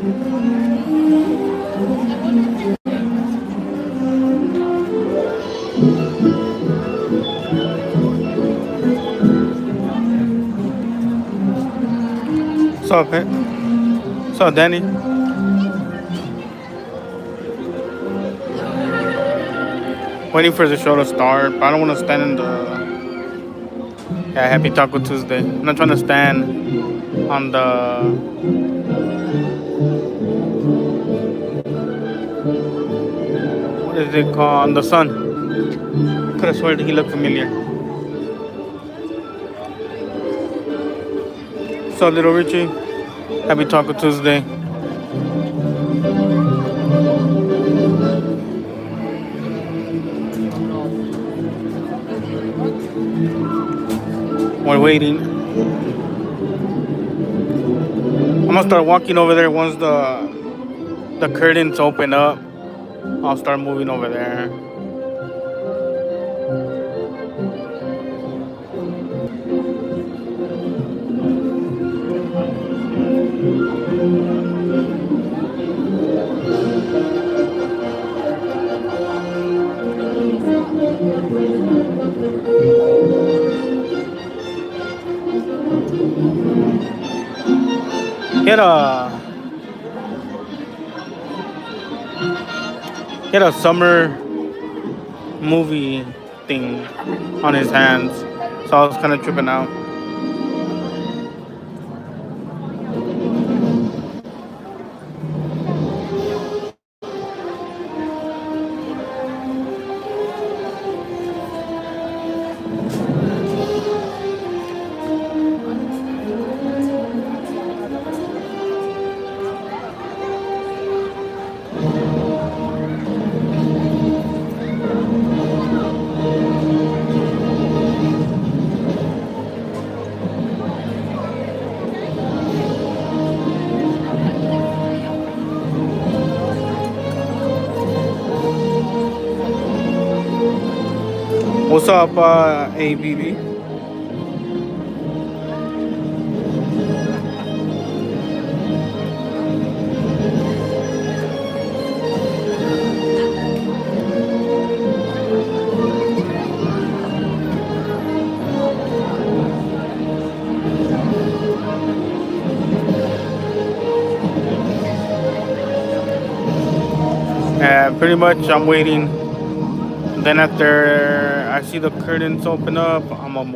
What's up, Pet? What's up, Danny? Waiting for the show to start, but I don't want to stand in the. Yeah, happy Taco Tuesday. I'm not trying to stand on the. What is it called? On the sun. Could have sworn he looked familiar. What's up, little Richie? Happy Taco Tuesday. We're waiting. I'm gonna start walking over there once the curtains open up. I'll start moving over there. He had a summer movie thing on his hands, so I was kind of tripping out. What's up, ABB? Pretty much I'm waiting. Then after I see the curtains open up, I'm gonna.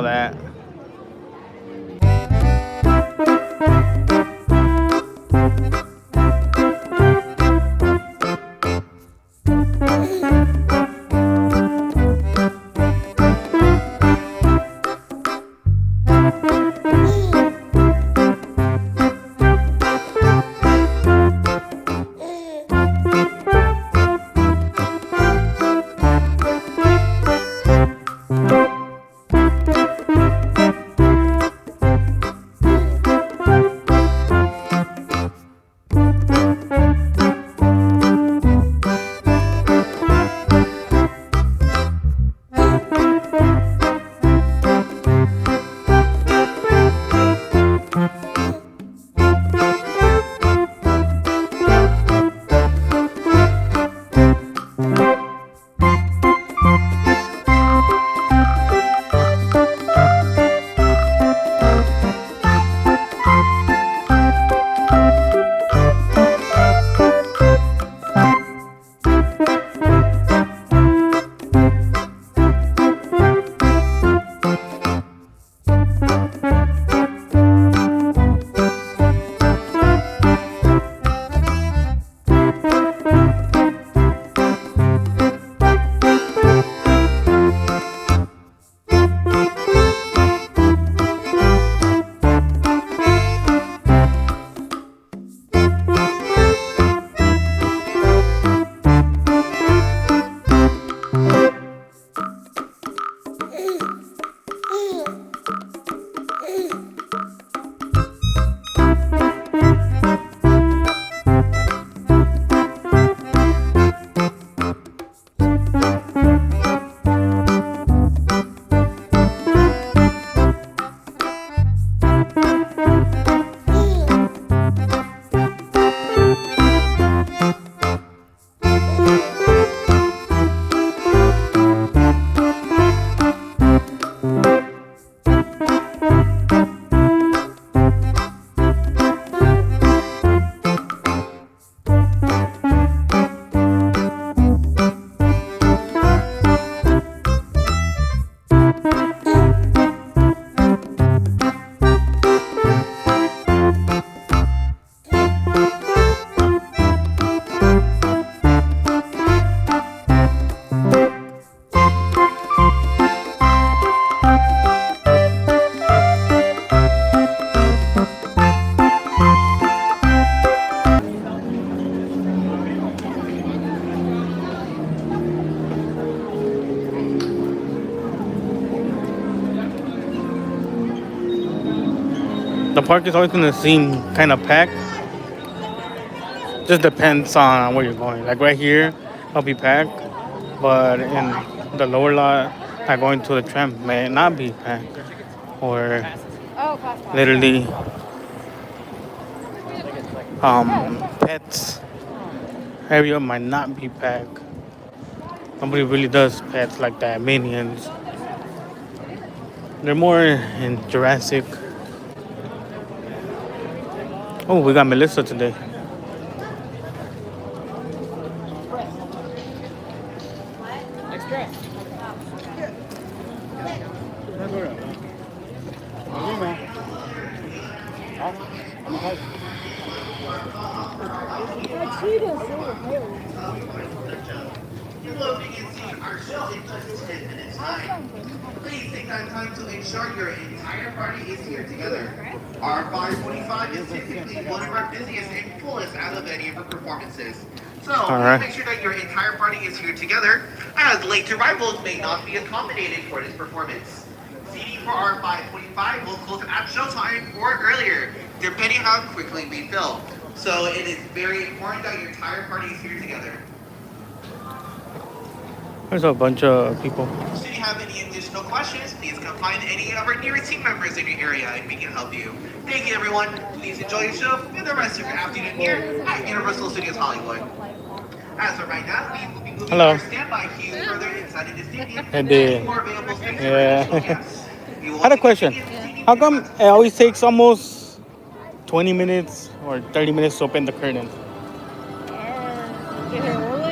That. The park is always gonna seem kind of packed. Just depends on where you're going. Like right here, it'll be packed, but in the lower lot, like going to the tram, may not be packed, or literally pets area might not be packed. Nobody really does pets like that. Minions. They're more in Jurassic. Oh, we got Melissa today. Please take that time to ensure your entire party is here together. Our 545 is typically one of our busiest and fullest out of any of our performances. So please make sure that your entire party is here together, as late arrivals may not be accommodated for this performance. Seating for our 545 will close at showtime or earlier, depending on how quickly we fill. So it is very important that your entire party is here together. There's a bunch of people. Should you have any additional questions, please come find any of our nearest team members in your area and we can help you. Thank you, everyone. Please enjoy your show and the rest of your afternoon here at Universal Studios Hollywood. As of right now, we will be moving our standby queue further inside of the stadium and more available space for additional guests. I had a question. How come it always takes almost 20 minutes or 30 minutes to open the curtain? Get here early?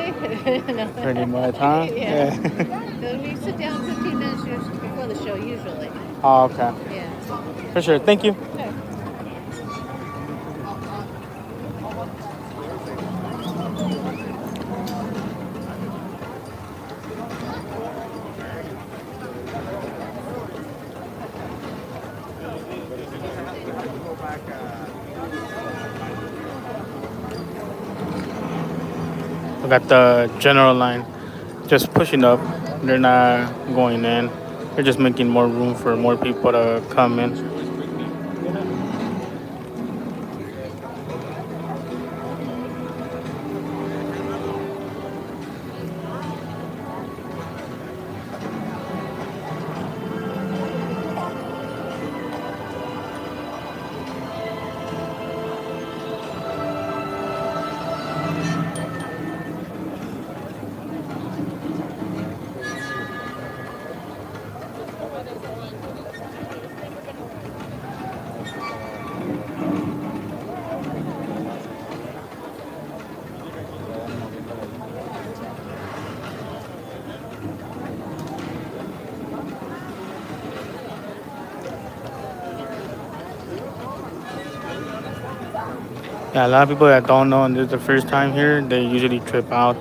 No. Pretty much, huh? Yeah. We sit down 15 minutes before the show, usually. Oh, okay. Yeah. For sure. Thank you. Okay. We got the general line just pushing up. They're not going in. They're just making more room for more people to come in. Yeah, a lot of people that don't know and this is the first time here, they usually trip out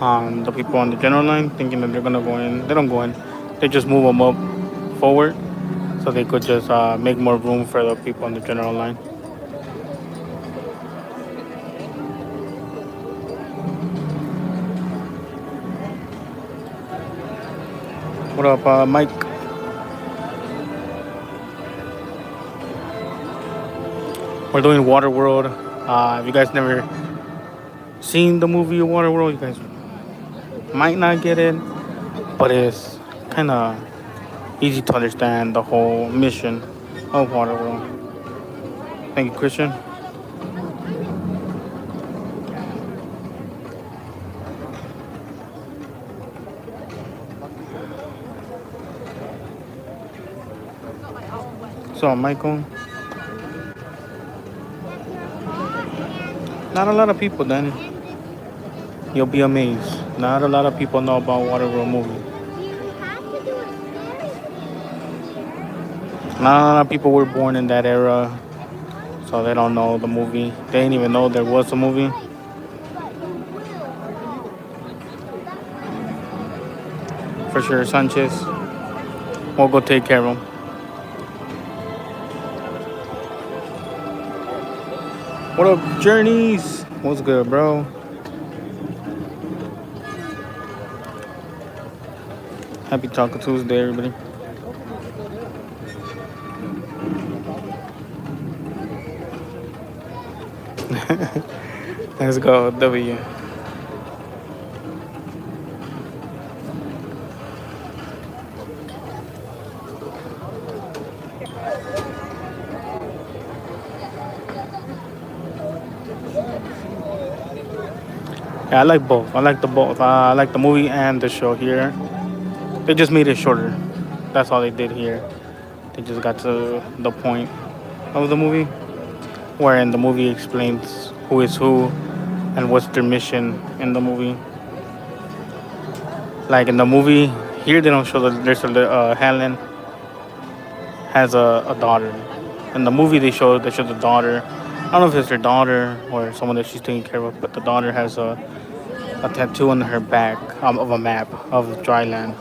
on the people on the general line thinking that they're gonna go in. They don't go in. They just move them up forward so they could just make more room for the people on the general line. What up, Mike? We're doing WaterWorld. If you guys never seen the movie WaterWorld, you guys might not get it, but it's kind of easy to understand the whole mission of WaterWorld. Thank you, Christian. So, Michael. Not a lot of people, Danny. You'll be amazed. Not a lot of people know about WaterWorld movie. Not a lot of people were born in that era, so they don't know the movie. They didn't even know there was a movie. For sure, Sanchez. We'll go take care of him. What up, Journeys? What's good, bro? Happy Taco Tuesday, everybody. Let's go, W. Yeah, I like both. I like the both. I like the movie and the show here. They just made it shorter. That's all they did here. They just got to the point of the movie, wherein the movie explains who is who and what's their mission in the movie. Like in the movie here, they don't show that there's Helen has a daughter. In the movie, they show the daughter. I don't know if it's her daughter or someone that she's taking care of, but the daughter has a tattoo on her back of a map of dry land.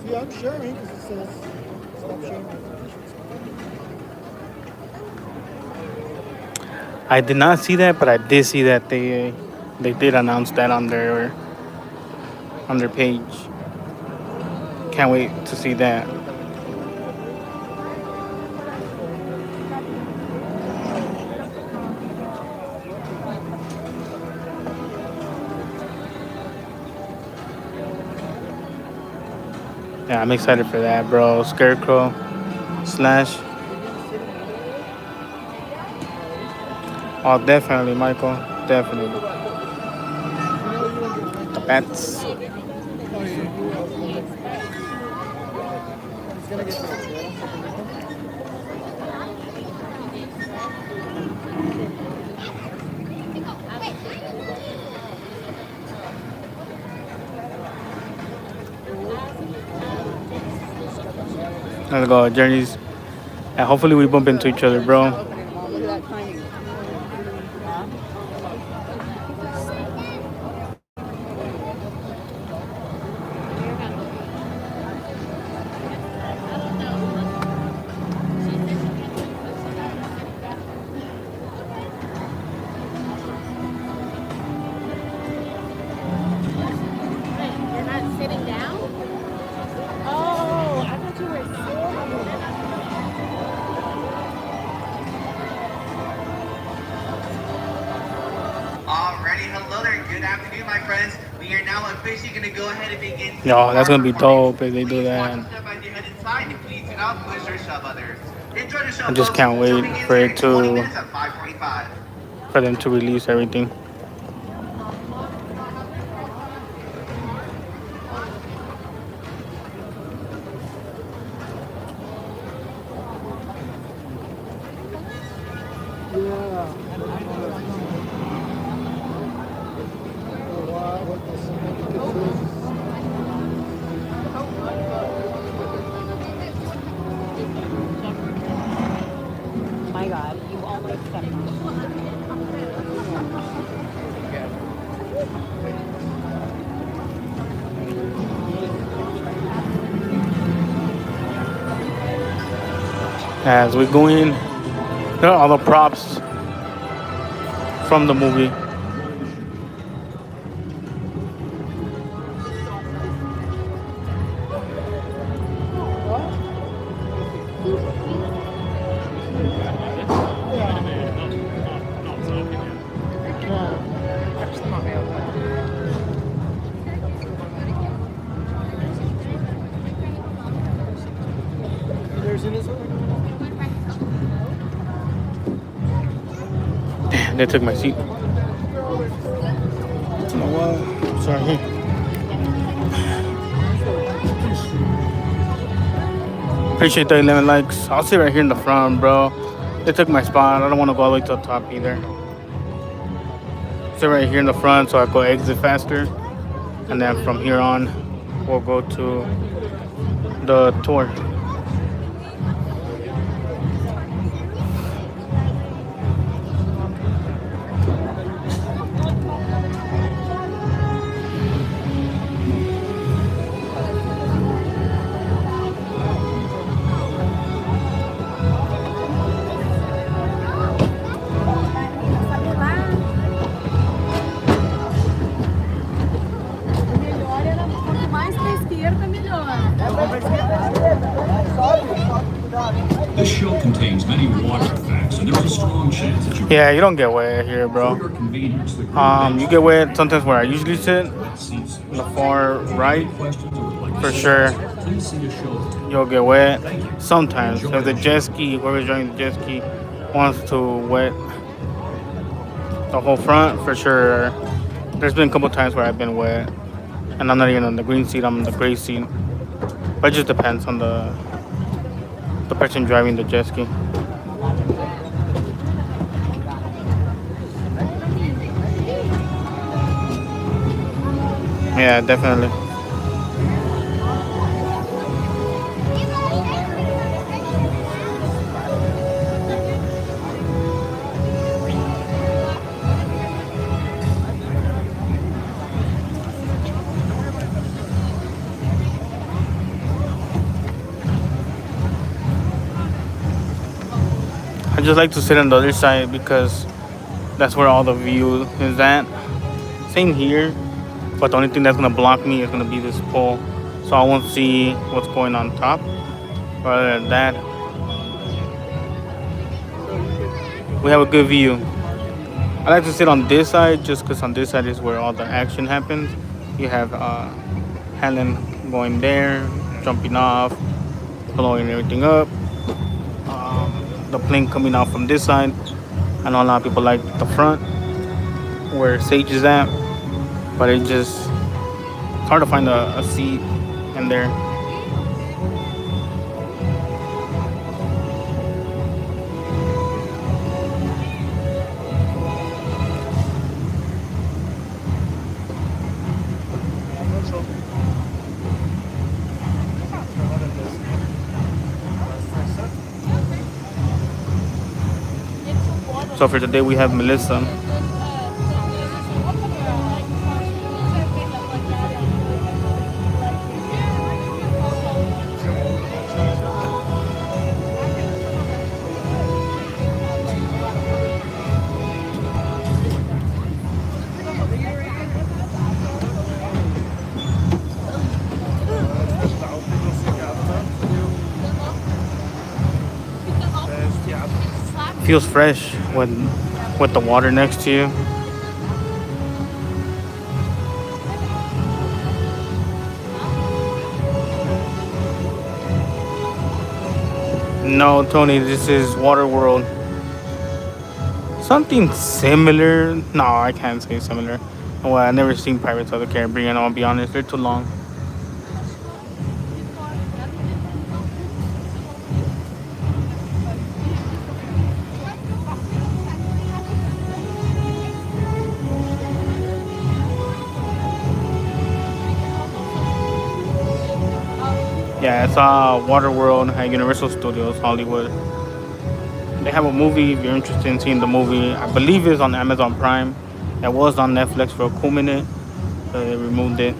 See, I'm sharing because it says stop sharing my location. I did not see that, but I did see that they did announce that on their page. Can't wait to see that. Yeah, I'm excited for that, bro. Scarecrow slash. Oh, definitely, Michael. Definitely. The bats. Let's go, journeys. And hopefully we bump into each other, bro. Look at that tiny. You're not sitting down? Oh, I thought you were sitting. Alrighty, hello there. Good afternoon, my friends. We are now officially going to go ahead and begin. Yo, that's gonna be dope if they do Please that. watch a step as you head inside, and please do not push or shove others. Enjoy the show, I just folks. can't The show wait begins for here it in 20 to minutes at 5:45. for them to release everything. My God, you almost stepped on As we go in, there are all the props from the movie. There's in this one. Damn, they took my seat. Oh, well, sorry. Appreciate the 11 likes. I'll sit right here in the front, bro. They took my spot. I don't want to go all the way to the top either. Sit right here in the front so I go exit faster. And then from here on, we'll go to the tour. This show contains many water effects, and there's a strong chance that you. Yeah, you don't get wet here, bro. For your convenience, the You get wet sometimes where I usually sit, on the far right, for sure. Please see a show. You'll get wet sometimes. If the jet ski, whoever's driving the jet ski, wants to wet the whole front, for sure. There's been a couple times where I've been wet, and I'm not even on the green seat. I'm on the gray seat. But it just depends on the person driving the jet ski. Yeah, definitely. I just like to sit on the other side because that's where all the view is at. Same here, but the only thing that's gonna block me is gonna be this pole, so I won't see what's going on top. But other than that, we have a good view. I like to sit on this side just because on this side is where all the action happens. You have Helen going there, jumping off, blowing everything up. The plane coming out from this side. I know a lot of people like the front where Sage is at, but it's hard to find a seat in there. So for today we have Melissa. Feels fresh with the water next to you. No, Tony, this is WaterWorld. Something similar. No, I can't say similar. Well, I've never seen Pirates of the Caribbean, I'll be honest. They're too long. Yeah, it's WaterWorld at Universal Studios Hollywood. They have a movie. If you're interested in seeing the movie, I believe it's on Amazon Prime. It was on Netflix for a cool minute, so they removed it.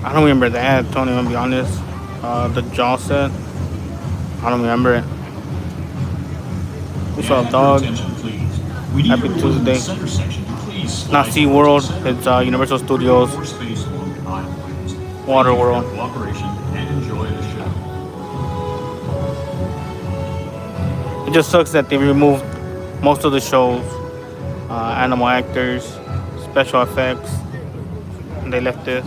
I don't remember that, Tony, I'm gonna be honest. The Jaw set, I don't remember it. We saw a dog. Happy Tuesday. Not SeaWorld, it's Universal Studios WaterWorld. It just sucks that they removed most of the shows, animal actors, special effects, and they left this.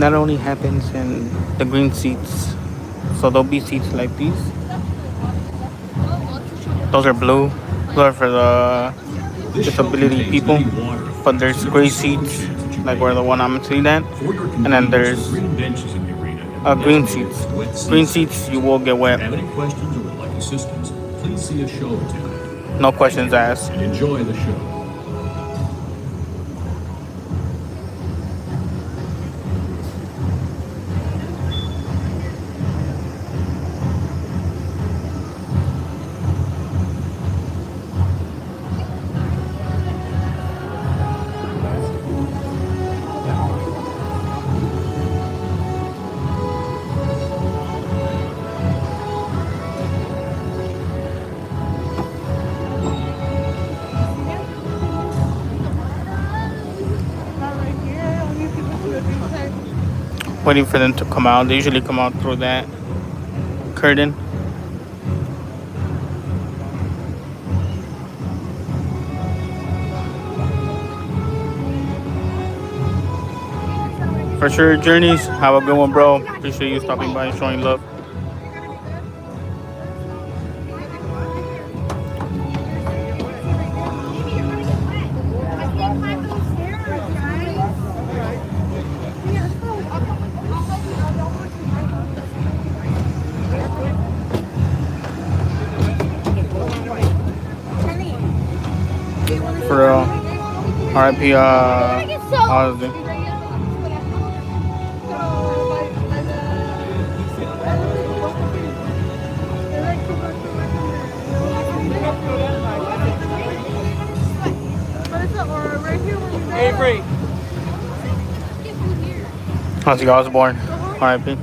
that only happens in the green seats. So there'll be seats like these. Those are blue. Those are for the This show disability contains people. many water But effects there's and gray there are strong seats, chants that you like may where the one enjoy. I'm sitting at. For your And then convenience, there's the green benches in the arena have been green designated seats. as wet seat Green seats, sections. you will get wet. Have any questions or would like assistance, please see a show attendant. No Thank questions you, asked. and enjoy the show. Waiting for them to come out. They usually come out through that curtain. For sure, Journeys. Have a good one, bro. Appreciate you stopping by and showing love. For real. RIP, Ozzy. Avery. Ozzy Osbourne. RIP.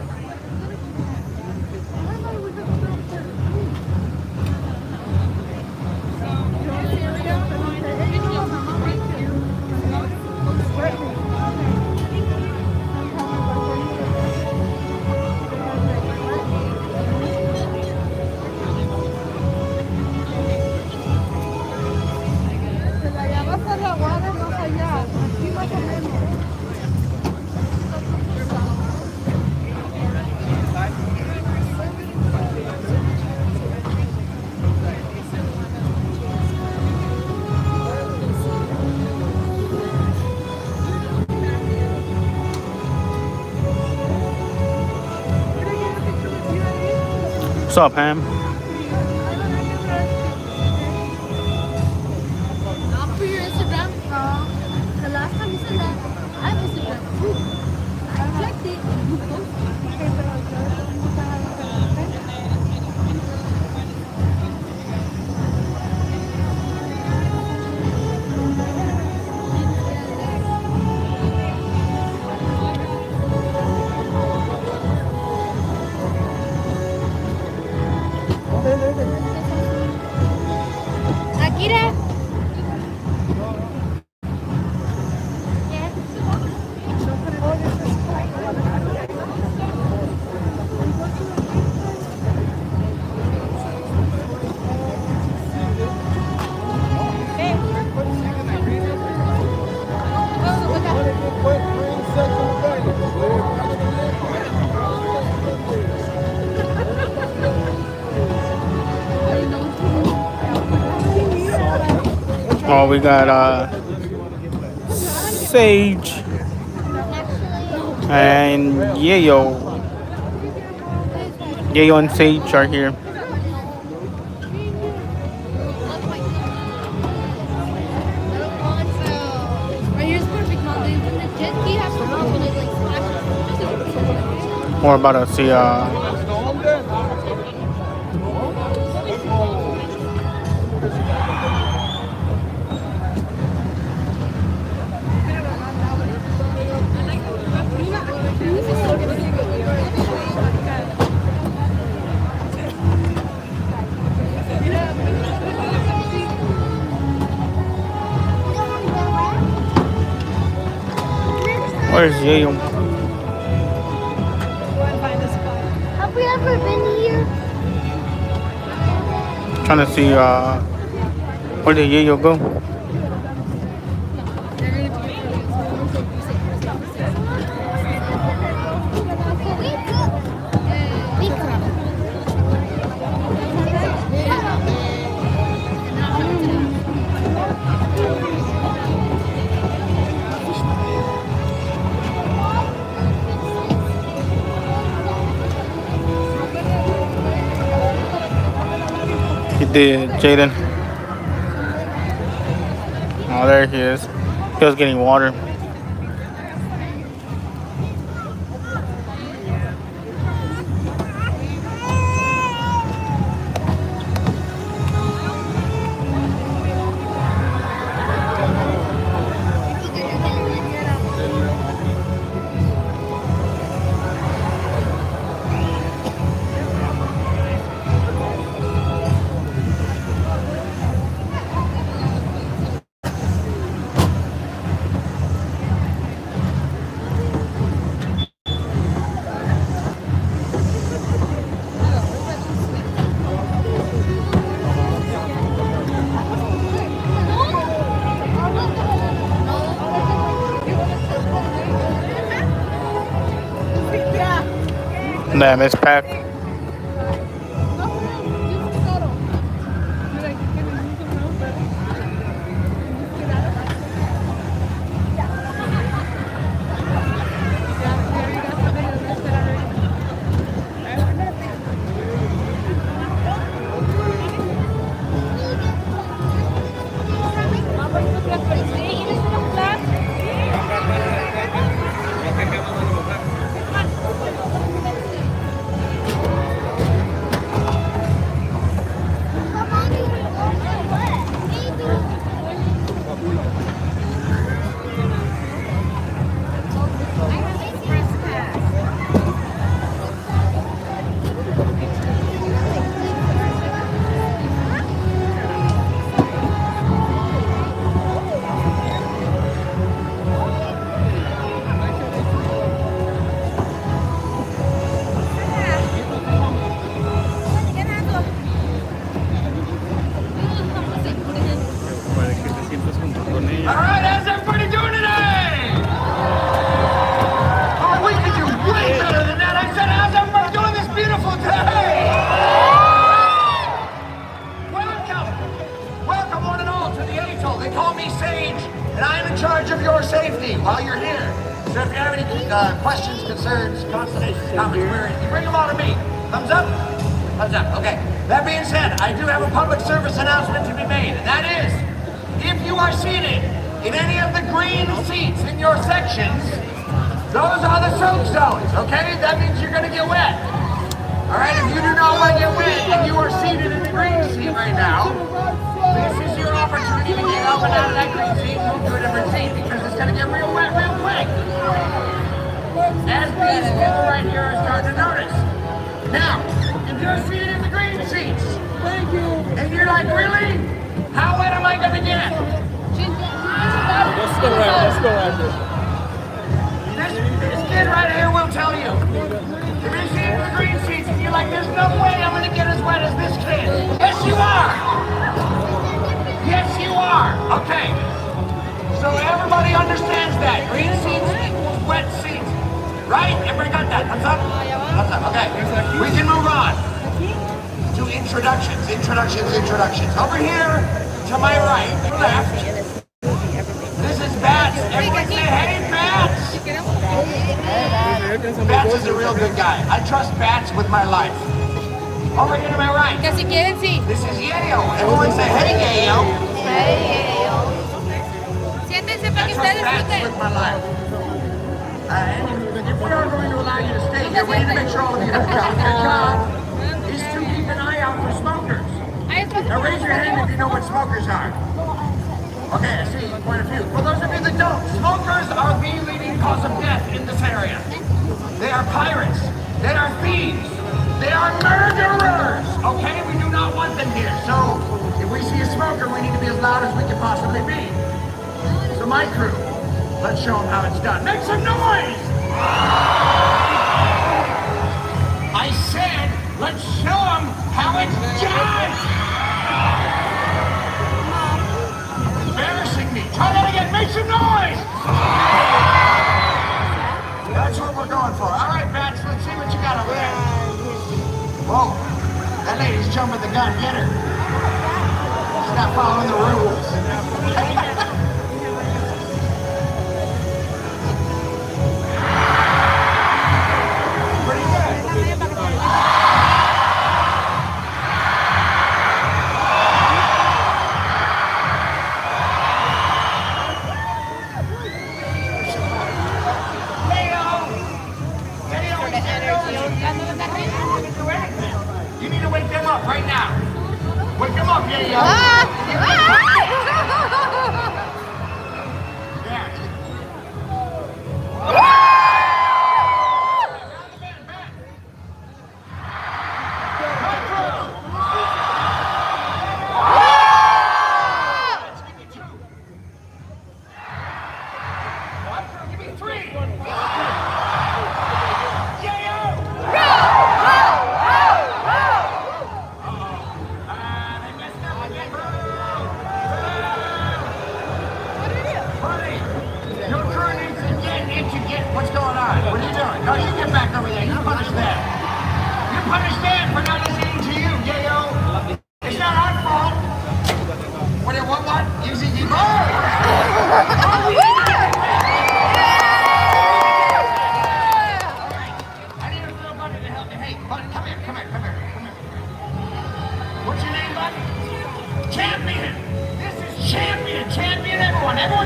What's up, Pam? Not for your Instagram. The last time you said that, I have Instagram too. I checked it and you posted. Akira. Oh, we got Sage and Yayo. Yayo and Sage are here. We're about to see where's Yayo? Have we ever been here? Trying to see where did Yayo go? did, Jaden? Oh, there he is. He was getting water. Damn, it's packed. Alright, how's everybody doing today? Oh, we could do way better than that. I said, how's everybody doing this beautiful day? Welcome one and all to the atoll. They call me Sage, and I am in charge of your safety while you're here. So if you have any questions, concerns, consternations, comments, queries, you bring them all to me. Thumbs up? Thumbs up, okay. That being said, I do have a public service announcement to be made, and that is, if you are seated in any of the green seats in your sections, those are the soak zones, okay? That means you're gonna get wet. All right, if you do not want to get wet and you are seated in the green seat right now, this is your opportunity to get up and out of that green seat and move to a different seat because it's gonna get real wet real quick. As these people right here are starting to notice. Now, if you're seated in the green seats, and you're like, really? How wet am I gonna get? Let's go right here. This kid right here will tell you. If you're seated in the green seats and you're like, there's no way I'm gonna get as wet as this kid. Yes, you are. Yes, you are. Okay. So everybody understands that. Green seats equals wet seats. Right? Everybody got that? Thumbs up? Thumbs up. Okay. We can move on to introductions. Over here to my right, left. This is Bats. Everyone say, hey, Bats. Bats is a real good guy. I trust Bats with my life. Over here to my right. This is 𝐤𝐤𝐤𝐞. Everyone say, hey, 𝐤𝐤𝐤𝐞. I trust Bats with my life. And if we are going to allow you to stay here, we need to make sure all of you have a job. Your job is to keep an eye out for smokers. Now raise your hand if you know what smokers are. Okay, I see quite a few. For those of you that don't, smokers are the leading cause of death in this area. They are pirates. They are thieves. They are murderers. Okay, we do not want them here. So if we see a smoker, we need to be as loud as we can possibly be. So my crew, let's show them how it's done. Make some noise! I said, let's show them how it's done! Embarrassing me. Try that again. Make some noise! That's what we're going for. All right, Bats, let's see what you got over there. Whoa, that lady's jumping the gun. Get her. She's not following the rules. Pretty good.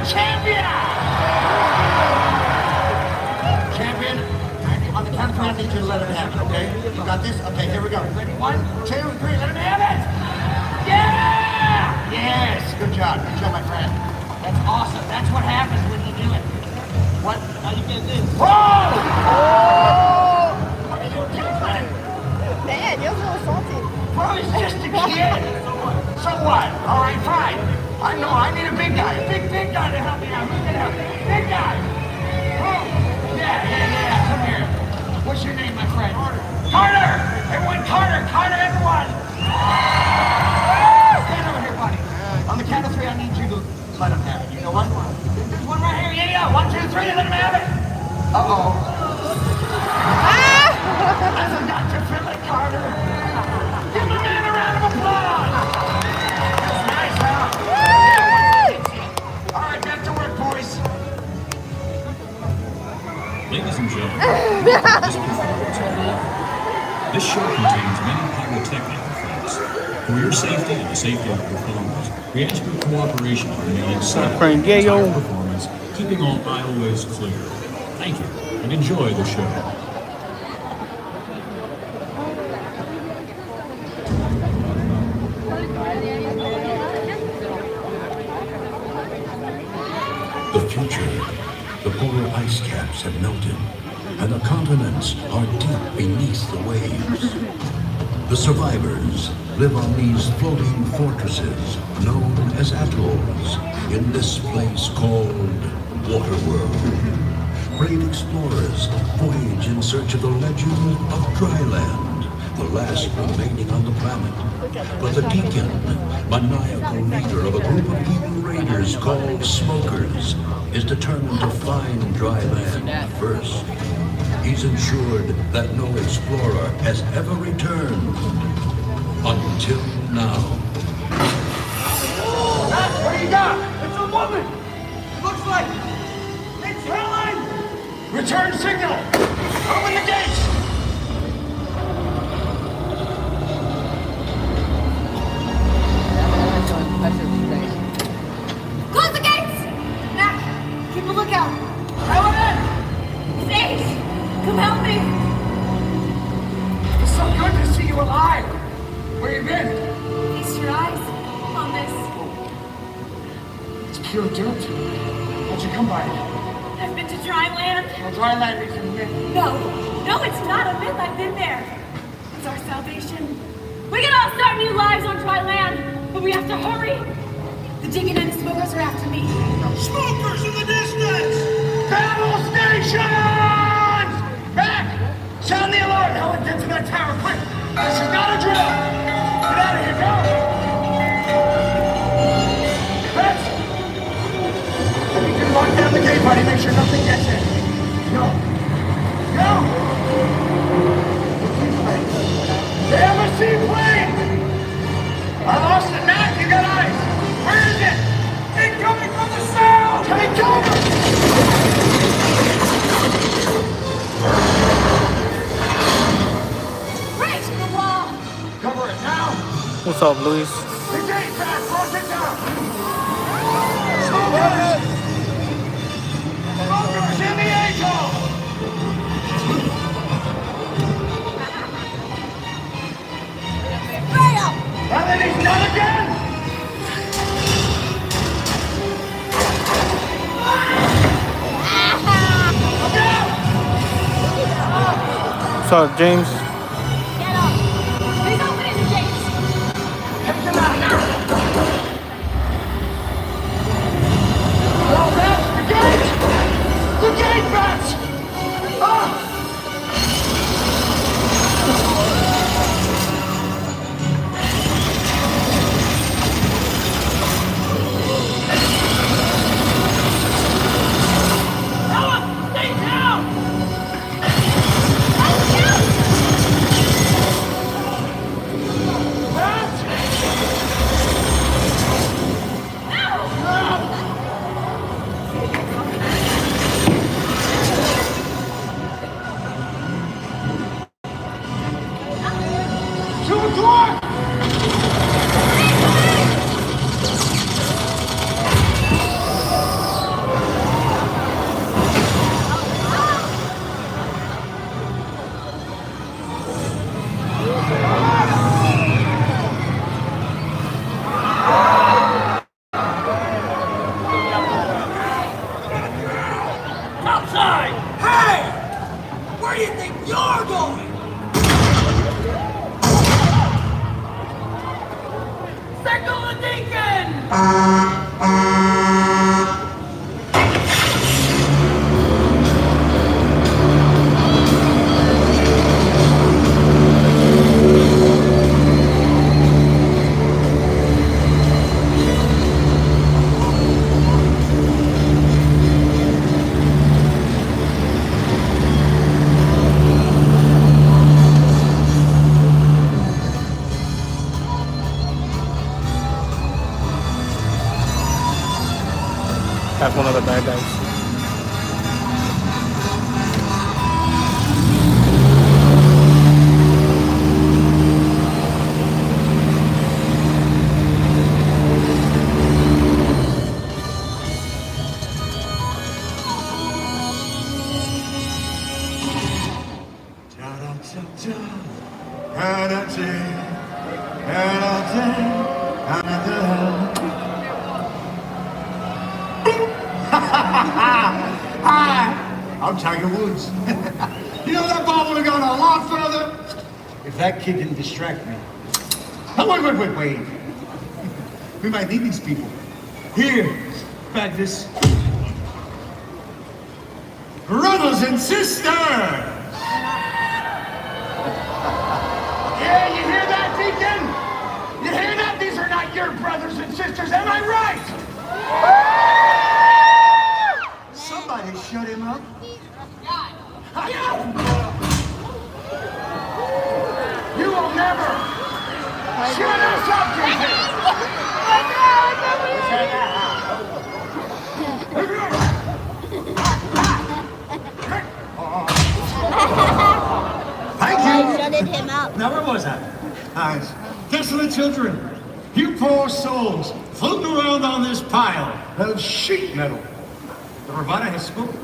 champion! Champion, on the count of three, I need you to let him have it, okay? You got this? Okay, here we go. Ready? 1, 2, 3, let him have it! Yeah! Yes, good job, my friend. That's awesome. That's what happens when you do it. What? How you get this? Whoa! Are you okay, friend? Man, you're a little salty. Bro, he's just a kid. So what? All right, fine. I know, I need a big guy. A big guy to help me out. Who can help me? Big guy. Oh, yeah. Come here. What's your name, my friend? Carter. Everyone, Carter. Carter, everyone. Stand over here, buddy. On the count of three, I need you to let him have it. You know what? There's one right here. Yeah. 1, 2, 3, let him have it. Uh-oh. I forgot to fill it, Carter. Give the man a round of applause. That's nice, huh? All right, back to work, boys. Ladies and gentlemen, this performance this show contains many pyrotechnic effects. For your safety and the safety of the performers, we ask your cooperation in remaining silent for the entire performance, keeping all aisleways clear. Thank you, and enjoy the show. The future. The polar ice caps have melted, and the continents are deep beneath the waves. The survivors live on these floating fortresses known as atolls in this place called WaterWorld. Brave explorers voyage in search of the legend of Dryland, the last remaining on the planet. But the Deacon, maniacal leader of a group of evil raiders called Smokers, is determined to find dry land first. He's ensured that no explorer has ever returned until now. What do you got? It's a woman. Looks like it's Helen. Return signal. Open the gates. Close the gates! Mac, keep a lookout. Helen! Sage, come help me. It's so good to see you alive. Where you been? Feast your eyes on this. It's pure dirt. How'd you come by it? I've been to dry land. Well, dry land is a myth. No, it's not a myth. I've been there. It's our salvation. We can all start new lives on dry land, but we have to hurry. The Deacon and the Smokers are after me. Smokers in the distance! Battle stations! Back! Sound the alarm! Helen, get to that tower, quick! This is not a drill! Get out of here, go! Fetch! I need you to lock down the gate, buddy. Make sure nothing gets in. Go! The embassy plane! I lost it, Mac! You got eyes! Where is it? Incoming from the south! Take cover! Break the wall! Cover it now! What's up, Luis? The gate back! Force it down! Smokers! Smokers in the atoll! Right up! And then he's done again! What's up, James? Get up! He's opening the gates! Take them out now! Oh, that's the gate! The gate, Bats! Ah! Stay down! one of the bad guys. Hi, I'm Tiger Woods. You know that ball would have gone a lot further if that kid didn't distract me. Oh, wait. We might need these people. Here, bag this. Brothers and sisters! Yeah, you hear that, Deacon? You hear that? These are not your brothers and sisters, am I right? Somebody shut him up. You will never shut us up, Deacon! Thank you. Shutted him up. Now, where was I? Nice. Desolate children, you poor souls, floating around on this pile of sheet metal. The Ravana has spoken.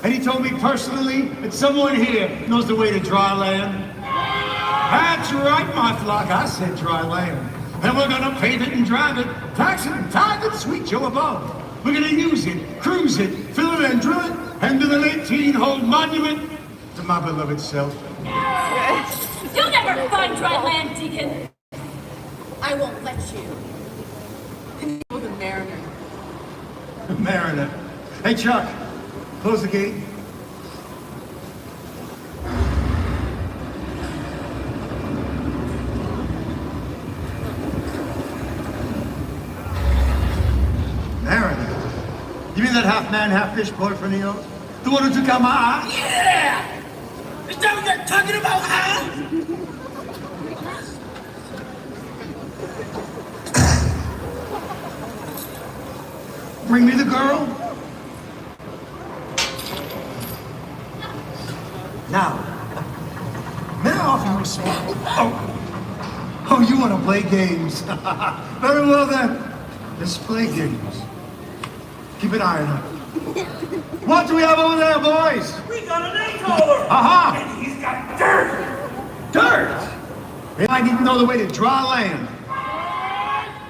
And he told me personally that someone here knows the way to dry land. That's right, my flock. I said dry land. And we're gonna pave it and drive it, tax it and tithe it, sweet Joe above. We're gonna use it, cruise it, fill it and drill it, and build an 18-hole monument to my beloved self. You'll never find dry land, Deacon. I won't let you. You're the mariner. Mariner. Hey, Chuck, close the gate. Mariner? You mean that half-man, half-fish boyfriend of yours? The one who took out my eye? Yeah! Is that what you're talking about, huh? Bring me the girl? Now, may I offer you a smile? Oh, you want to play games? Very well then. Let's play games. Keep an eye on her. What do we have over there, boys? We got an eight-holer! Aha! And he's got dirt! Dirt! They might even know the way to dry land.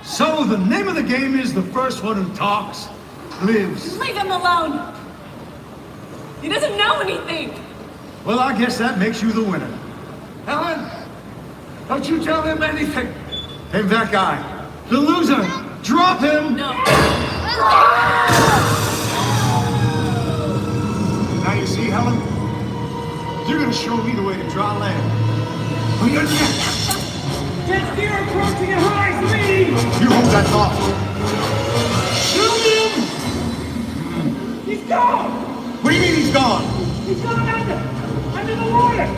So the name of the game is the first one who talks lives. Leave him alone. He doesn't know anything. Well, I guess that makes you the winner. Helen, don't you tell him anything. Hey, that guy, the loser, drop him. No. Now you see, Helen, you're gonna show me the way to dry land. Oh, you're next. Jet ski approaching at high speed! You hold that thought. Shoot him! He's gone! What do you mean he's gone? He's gone under the water!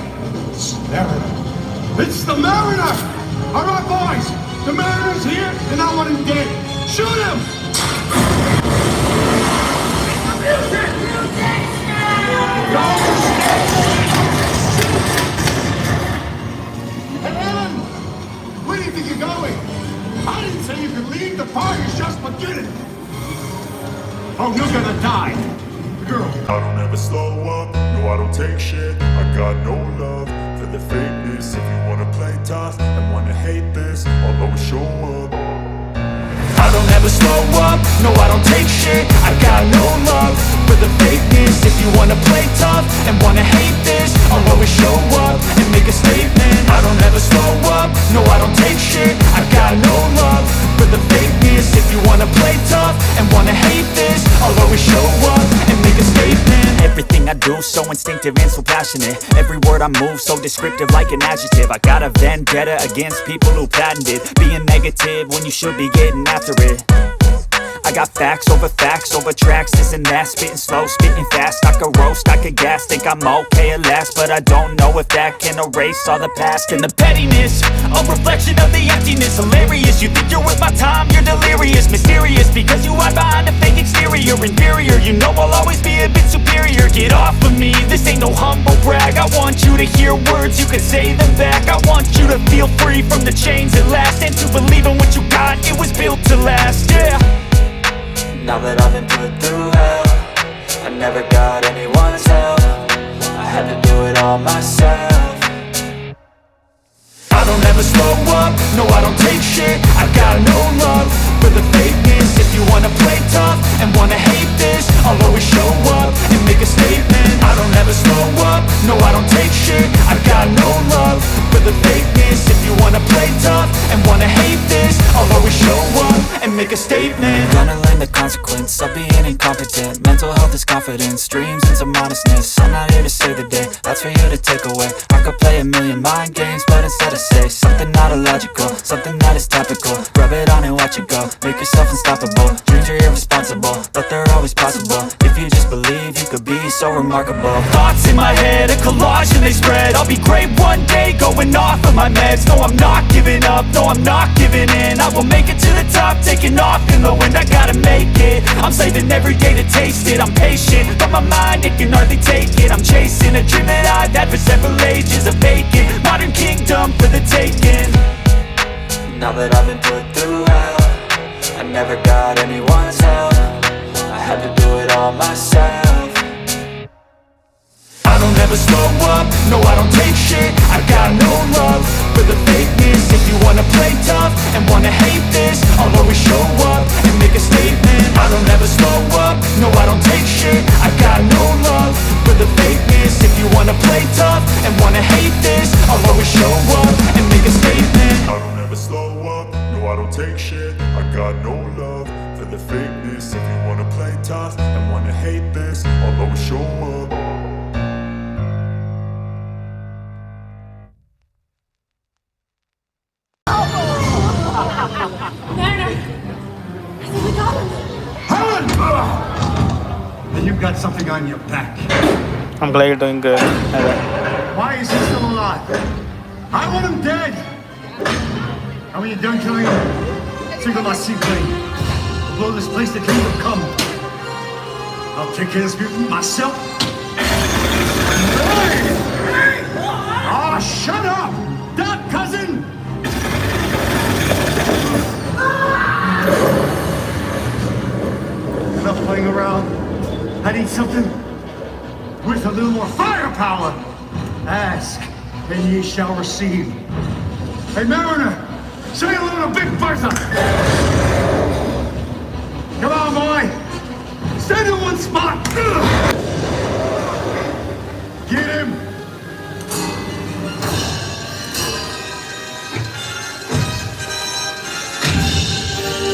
Mariner. It's the Mariner! All right, boys. The Mariner's here, and I want him dead. Shoot him! Hey, Ellen! Where do you think you're going? I didn't say you could leave. The party's just beginning. Oh, you're gonna die. The girl. I don't ever slow up, no I don't take shit. I got no love for the fakeness. If you wanna play tough and wanna hate this, I'll always show up. I don't ever slow up, no I don't take shit. I got no love for the fakeness. If you wanna play tough and wanna hate this, I'll always show up and make a statement. I don't ever slow up, no I don't take shit. I got no love for the fakeness. If you wanna play tough and wanna hate this, I'll always show up and make a statement. Everything I do so instinctive and so passionate. Every word I move so descriptive like an adjective. I got a vendetta against people who patented being negative when you should be getting after it. I got facts over tracks, isn't that? Spitting slow, spitting fast, I could roast, I could gas. Think I'm okay at last, but I don't know if that can erase all the past. And the pettiness, a reflection of the emptiness. Hilarious, you think you're worth my time, you're delirious. Mysterious, because you hide behind a fake exterior. Inferior, you know I'll always be a bit superior. Get off of me, this ain't no humble brag. I want you to hear words, you can say them back. I want you to feel free from the chains at last, and to believe in what you got, it was built to last, yeah. Now that I've been put through hell, I never got anyone's help. I had to do it all myself. I don't ever slow up, no I don't take shit. I got no love for the fakeness. If you wanna play tough and wanna hate this, I'll always show up and make a statement. I don't ever slow up, no I don't take shit. I got no love for the fakeness. If you wanna play tough and wanna hate this, I'll always show up and make a statement. Gonna learn the consequence of being incompetent. Mental health is confidence, dreams and some modestness. I'm not here to save the day, that's for you to take away. I could play a million mind games, but instead I say something not illogical, something that is topical. Rub it on and watch it go, make yourself unstoppable. Dreams are irresponsible, but they're always possible. If you just believe, you could be so remarkable. Thoughts in my head, a collage and they spread. I'll be great one day, going off of my meds. No, I'm not giving up, no, I'm not giving in. I will make it to the top, taking off in the wind. I gotta make it, I'm saving every day to taste it. I'm patient, but my mind, it can hardly take it. I'm chasing a dream that I've had for several ages. A vacant, modern kingdom for the taking. Now that I've been put through hell, I never got anyone's help. I had to do it all myself. I don't ever slow up, no I don't take shit. I got no love for the fakeness. If you wanna play tough and wanna hate this, I'll always show up and make a statement. I don't ever slow up, no I don't take shit. I got no love for the fakeness. If you wanna play tough and wanna hate this, I'll always show up and make a statement. I don't ever slow up, no I don't take shit. I got no love for the fakeness. If you wanna play tough and wanna hate this, I'll always show up. Then you've got something on your back. I'm glad you're doing good. Why is he still alive? I want him dead! And when you're done killing him, single my seaplane. Blow this place to kingdom come. I'll take care of this mutant myself. Hey! Oh, shut up! Doc, cousin! Enough playing around. I need something with a little more firepower. Ask, and ye shall receive. Hey, Mariner, say hello to Big Bertha. Come on, boy. Stand in one spot. Get him.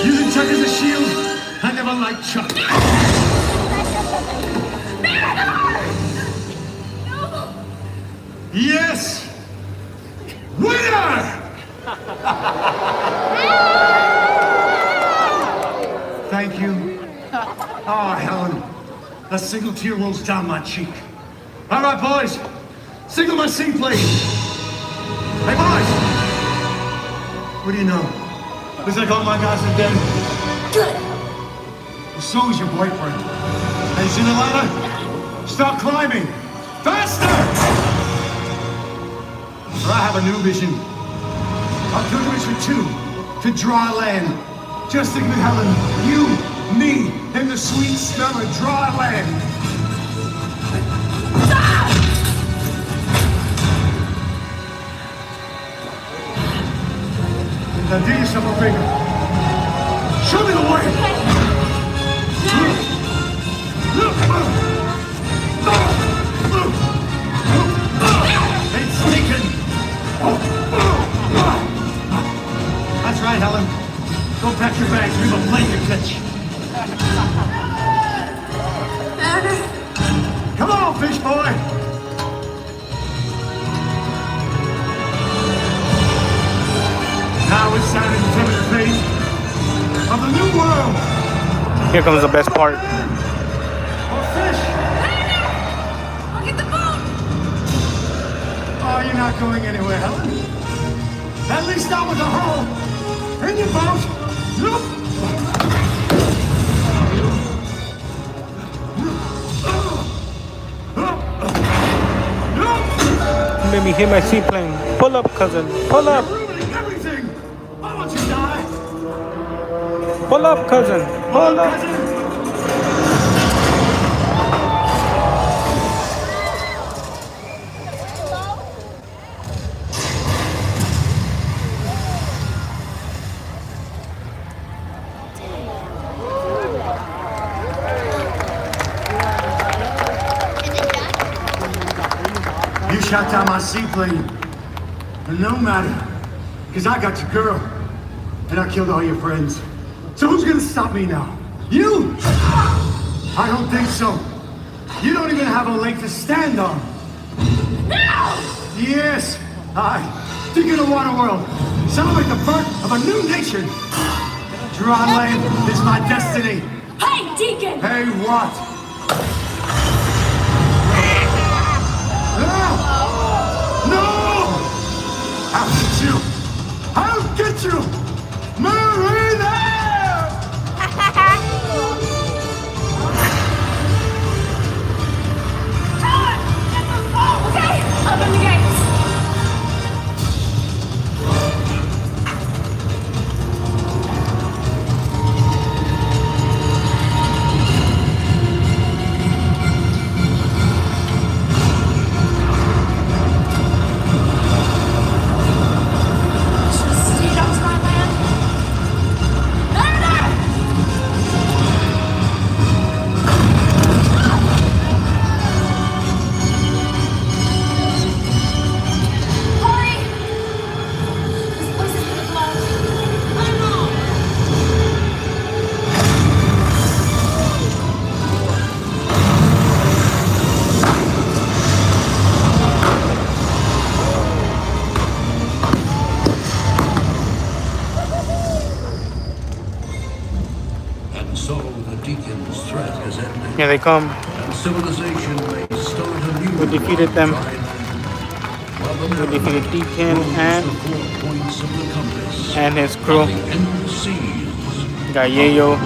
Using Chuck as a shield, I never liked Chuck. Yes! Winner! Thank you. Oh, Helen. A single tear rolls down my cheek. All right, boys. Signal my seaplane. Hey, boys! What do you know? Looks like all my guys are dead. Good. Well, so is your boyfriend. Hey, see the ladder? Start climbing. Faster! I have a new vision. Our pilgrimage for two, to dry land. Just think of it, Helen. You, me, and the sweet smell of dry land. Now do yourself a favor. Show me the way. It's sneaking. That's right, Helen. Go pack your bags. We have a plane to catch. Come on, fish boy. Now it's time to determine the fate of the new world. Here comes the best part. I'll get the boat! Oh, you're not going anywhere, Helen. At least not with a hole in your boat. Nope. Made me hit my seaplane. Pull up, cousin. Pull up. You're ruining everything. Why won't you die? Pull up, cousin. Pull up. You shot down my seaplane. And no matter. Because I got your girl. And I killed all your friends. So who's gonna stop me now? You? I don't think so. You don't even have a leg to stand on. No! Yes, I, Deacon of WaterWorld, celebrate the birth of a new nation. Dry land is my destiny. Hey, Deacon! Hey, what? No! I'll get you! I'll get you! Marina! Okay, open the gates. Stay down, Skyland. There! Hurry! This place is gonna blow. I know. And so the Deacon's threat has ended. Here they come. And civilization may start anew. We defeated them. We defeated Deacon and his crew. Got 𝐦𝐤𝐤.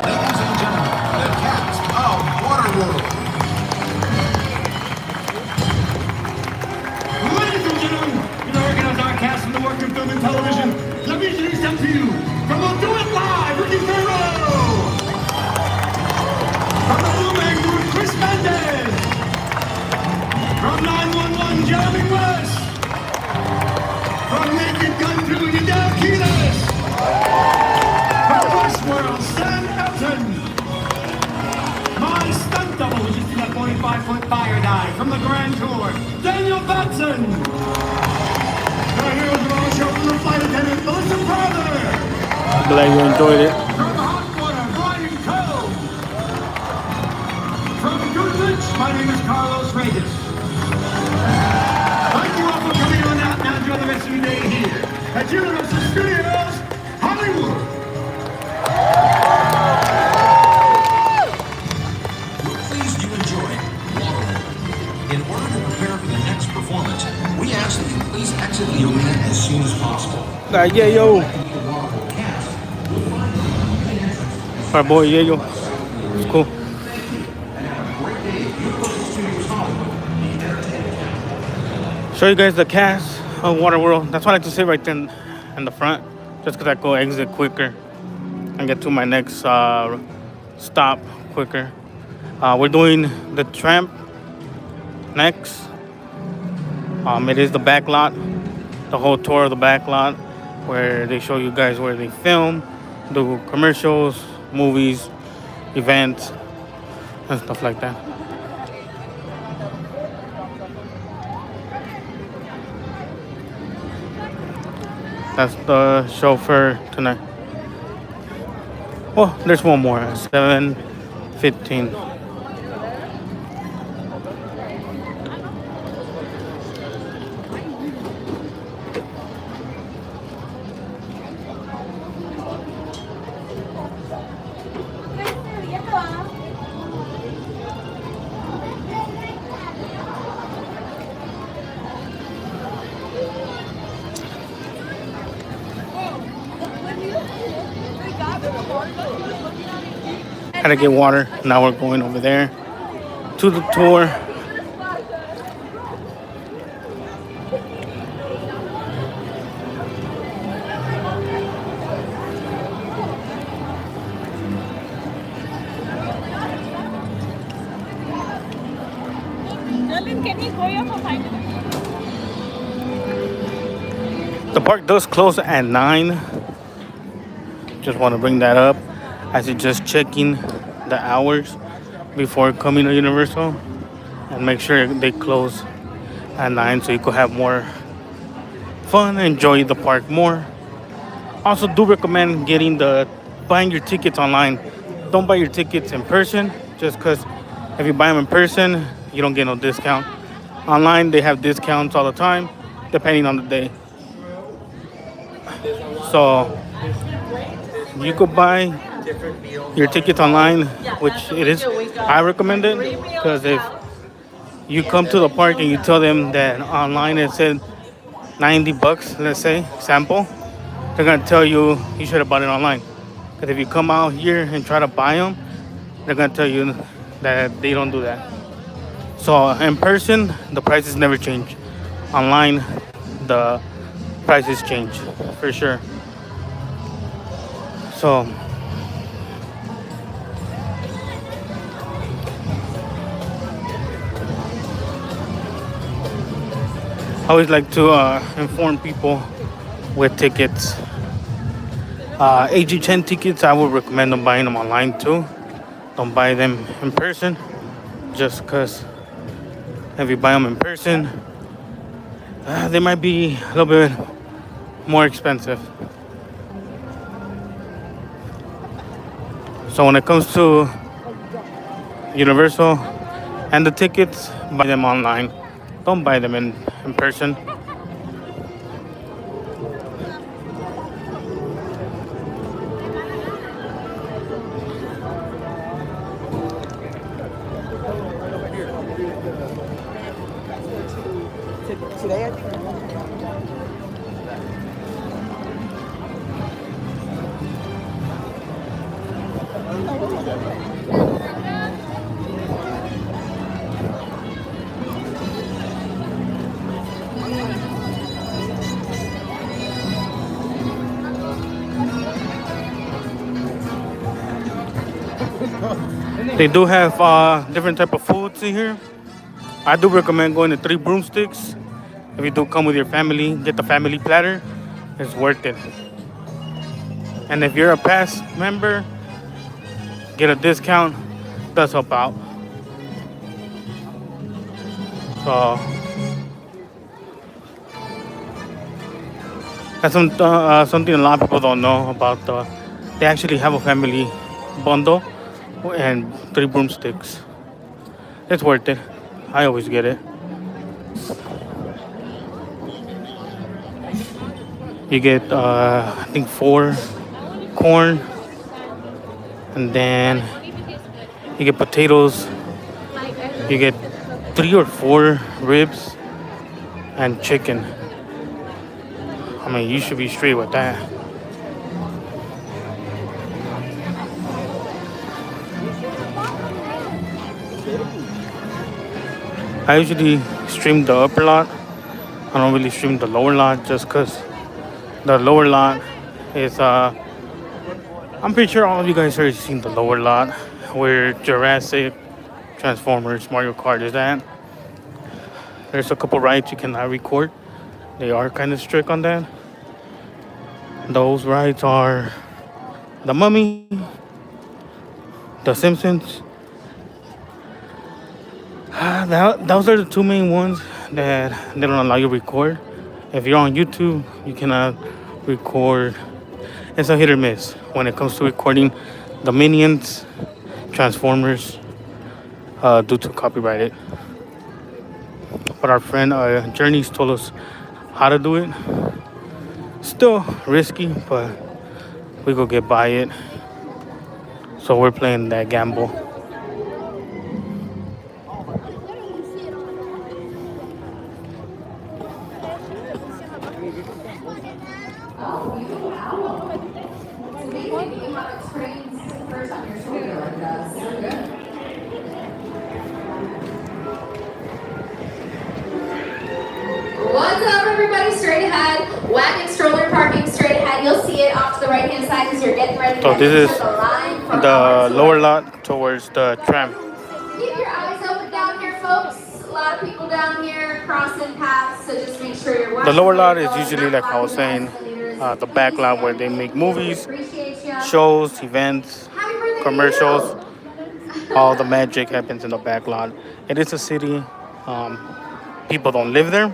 Ladies and gentlemen, the cast of WaterWorld. Ladies and gentlemen, we recognize our cast from the work of film and television. Let me introduce them to you. From We'll Do It Live, Ricky Ferro. From the Blue Man Group, Chris Mendez. From 911, Jeremy West. From Naked Gun 2, Yadel Keyless. From Westworld, Sam Elton. My stunt double, which is that 45-foot fire dive. From the Grand Tour, Daniel Batson. The heroes of our show from the flight attendant, Melissa Crowther. Glad you enjoyed it. From Hot Water, Brian Cole. From Goodrich, my name is Carlos Reyes. Thank you all for coming on out. Now enjoy the rest of your day here at Universal Studios Hollywood. We're pleased you enjoyed WaterWorld. In order to prepare for the next performance, we ask that you please exit the arena as soon as possible. Got 𝐦𝐤𝐤. Our boy 𝐦𝐤𝐤. It's cool. Show you guys the cast of WaterWorld. That's what I like to say right there in the front, just because I go exit quicker and get to my next stop quicker. We're doing the tramp next. It is the back lot, the whole tour of the back lot, where they show you guys where they film, do commercials, movies, events, and stuff like that. That's the show for tonight. Oh, there's one more. 7:15. Had to get water. Now we're going over there to the tour. The park does close at 9. Just want to bring that up. I suggest checking the hours before coming to Universal and make sure they close at 9 so you could have more fun and enjoy the park more. Also, do recommend buying your tickets online. Don't buy your tickets in person, just because if you buy them in person, you don't get no discount. Online, they have discounts all the time, depending on the day. So you could buy your tickets online, which it is. I recommend it because if you come to the park and you tell them that online it said $90, let's say, sample, they're gonna tell you you should have bought it online. Because if you come out here and try to buy them, they're gonna tell you that they don't do that. So in person, the prices never change. Online, the prices change for sure. So I always like to inform people with tickets. 𝐥𝐤𝐤 tickets, I would recommend them buying them online too. Don't buy them in person, just because if you buy them in person, they might be a little bit more expensive. So when it comes to Universal and the tickets, buy them online. Don't buy them in person. Today, I think. They do have different type of foods in here. I do recommend going to Three Broomsticks. If you do come with your family, get the family platter. It's worth it. And if you're a past member, get a discount. Does help out. So that's something a lot of people don't know about. They actually have a family bundle and Three Broomsticks. It's worth it. I always get it. You get I think 4 corn, and then you get potatoes. You get 3 or 4 ribs and chicken. I mean, you should be straight with that. I usually stream the upper lot. I don't really stream the lower lot just because the lower lot is I'm pretty sure all of you guys already seen the lower lot where Jurassic, Transformers, Mario Kart is at. There's a couple rides you cannot record. They are kind of strict on that. Those rides are The Mummy, The Simpsons. Those are the 2 main ones that they don't allow you to record. If you're on YouTube, you cannot record. It's a hit or miss when it comes to recording the Minions, Transformers, due to copyrighted. But our friend Journeys told us how to do it. Still risky, but we go get by it. So we're playing that gamble. getting ready to So head this into is the line for the our tour. lower lot towards the tram. Keep your eyes open down here, folks. A lot of people down here crossing paths, so just make sure you're watching. The lower lot where you're is going, usually, not like I was blocking the saying, escalators. the back Please lot stand where they with make me. We movies, appreciate ya. shows, events, Happy birthday to commercials. you. All the magic happens in the back lot. It is a city. People don't live there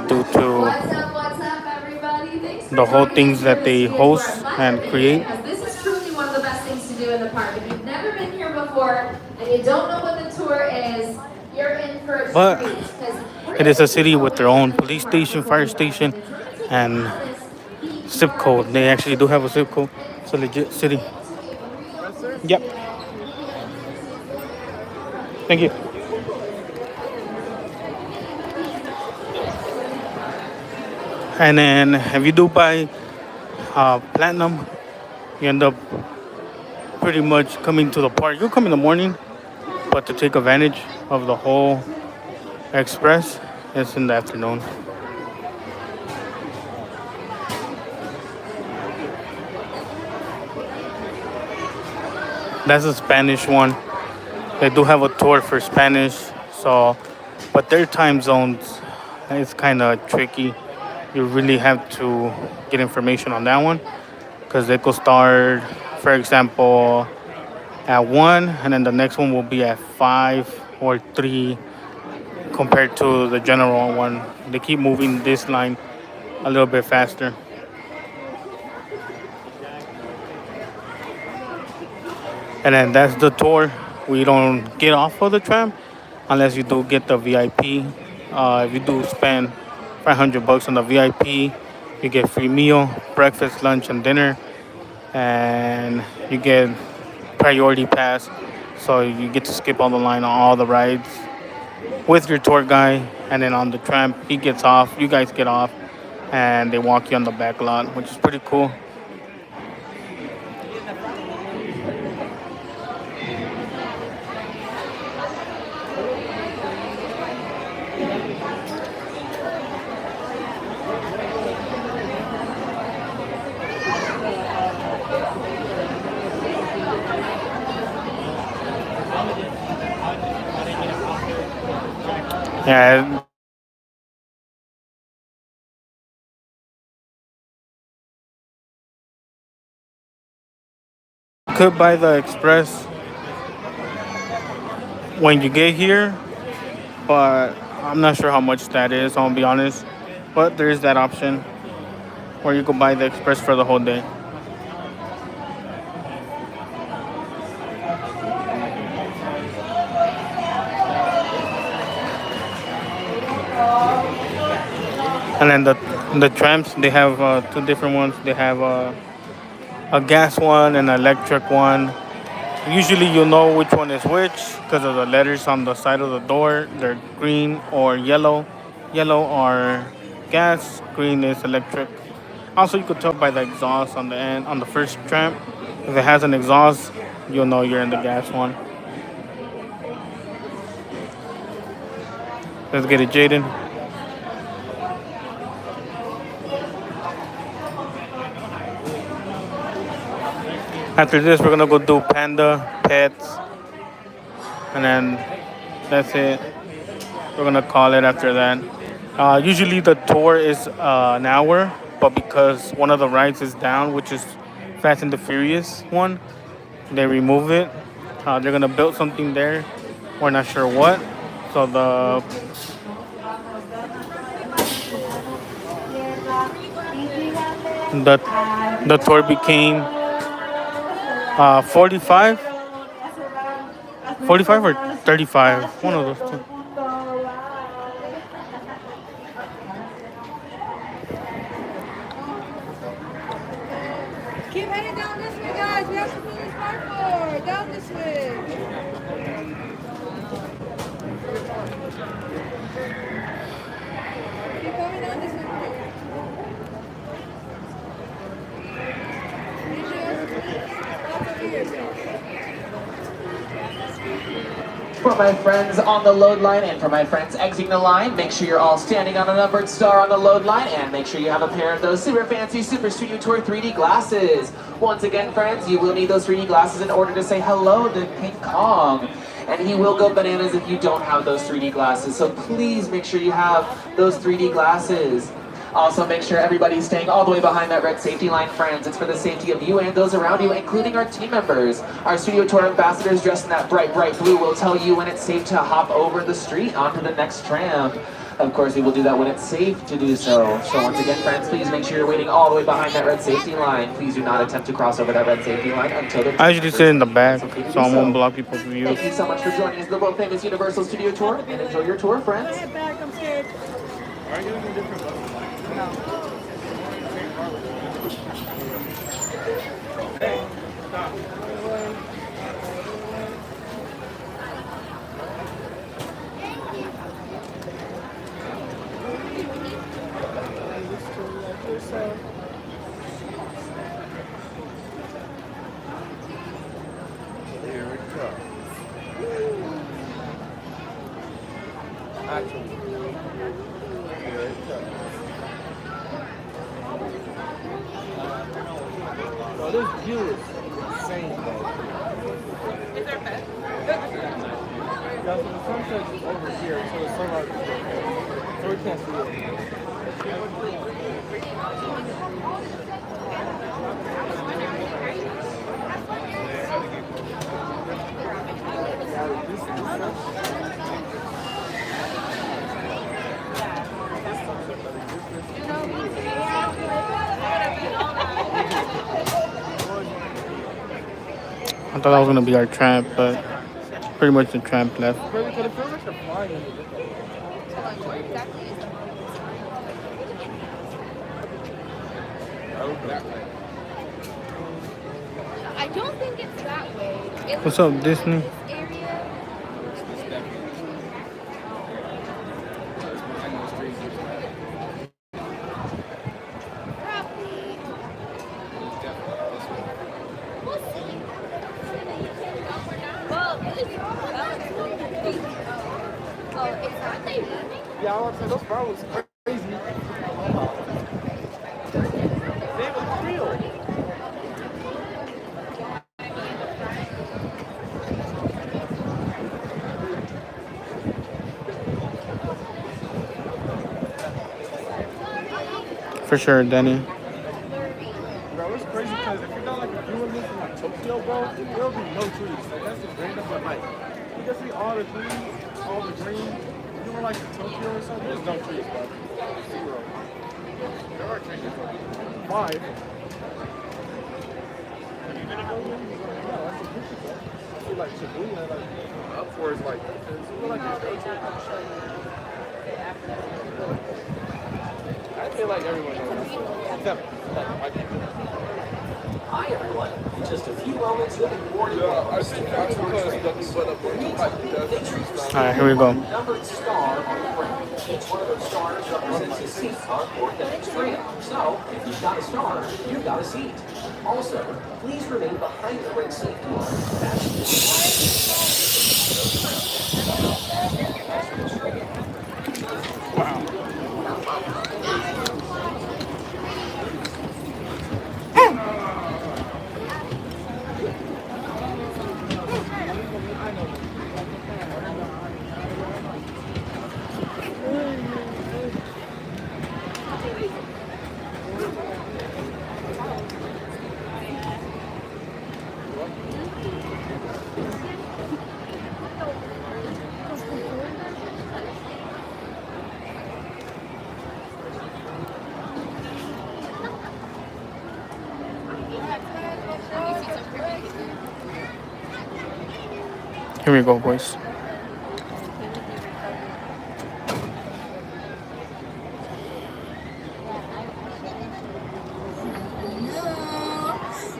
due to What's up, everybody? Thanks for the whole joining things us here that this they week to our host Thunder and Video, create. because this is truly one of the best things to do in the park. If you've never been here before and you don't know what the tour is, you're in for a But treat. 'Cause we're it is gonna a take city you with their away own from the police park station, before fire we go, station, because we're gonna take you and around this theme zip park code. They actually do have a zip code. It's a legit city. Yep. Thank you. And then if you do buy platinum, you end up pretty much coming to the park. You'll come in the morning, but to take advantage of the whole express, it's in the afternoon. That's a Spanish one. They do have a tour for Spanish, so but their time zones is kind of tricky. You really have to get information on that one because they could start, for example, at 1, and then the next one will be at 5 or 3 compared to the general one. They keep moving this line a little bit faster. And then that's the tour. We don't get off of the tram unless you do get the VIP. If you do spend $500 on the VIP, you get free meal, breakfast, lunch, and dinner, and you get priority pass, so you get to skip on the line on all the rides with your tour guide. And then on the tram, he gets off, you guys get off, and they walk you on the back lot, which is pretty cool. Yeah. Could buy the express when you get here, but I'm not sure how much that is, I'll be honest. But there is that option where you could buy the express for the whole day. And then the trams, they have two different ones. They have a gas one and an electric one. Usually you'll know which one is which because of the letters on the side of the door. They're green or yellow. Yellow are gas, green is electric. Also, you could tell by the exhaust on the end, on the first tram. If it has an exhaust, you'll know you're in the gas one. Let's get it, Jaden. After this, we're gonna go do Panda, Pets, and then that's it. We're gonna call it after that. Usually the tour is an hour, but because one of the rides is down, which is Fast and the Furious one, they remove it. They're gonna build something there. We're not sure what. So the tour became 45 or 35, one of those two. Keep heading down this way, guys. We have to finish parkour. Down this way. Keep coming down this way. For my friends on the load line and for my friends exiting the line, make sure you're all standing on a numbered star on the load line and make sure you have a pair of those super fancy Super Studio Tour 3D glasses. Once again, friends, you will need those 3D glasses in order to say hello to King Kong. And he will go bananas if you don't have those 3D glasses. So please make sure you have those 3D glasses. Also, make sure everybody's staying all the way behind that red safety line, friends. It's for the safety of you and those around you, including our team members. Our Studio Tour ambassadors dressed in that bright, bright blue will tell you when it's safe to hop over the street onto the next tram. Of course, we will do that when it's safe to do so. So once again, friends, please make sure you're waiting all the way behind that red safety line. Please do not attempt to cross over that red safety line until the... I usually sit in the back, so I won't block people's view. Thank you so much for joining us in the world famous Universal Studio Tour, and enjoy your tour, friends. I'm scared. Are you in different buses? Hey, stop. Here it comes. Actually, here it comes. Well, this view is insane, though. Is there a bed? Because the sunset is over here, so the sunlight is over here. So we can't see it. I thought that was gonna be our tramp, but pretty much the tramp left. But it feels like they're flying in the I don't think it's that way. It's What's up, Disney? this area. Probably. We'll see. Well, oh, it's not they moving? Yeah, I was saying those fireworks crazy. They were real. For sure, Danny. Bro, it's crazy because if you got like a view of this in like Tokyo, bro, there'll be no trees. Like that's just random, but like you can see all the trees, all the green. If you were like in Tokyo or something, there's no trees, bro. Zero. There are trees. 5. Have you been to Tokyo? Yeah, that's a picture, bro. I see like Shibuya, like up towards like it's like I feel like everyone knows this. Except white people. Hi everyone. In just a few moments, you'll be boarding. I think that's because Alright, here we go. Numbered star on the ground. Each one of those stars represents a seat on board the next train. So, if you've got a star, you've got a seat. Also, please remain behind the red safety line. Wow. Here we go, boys.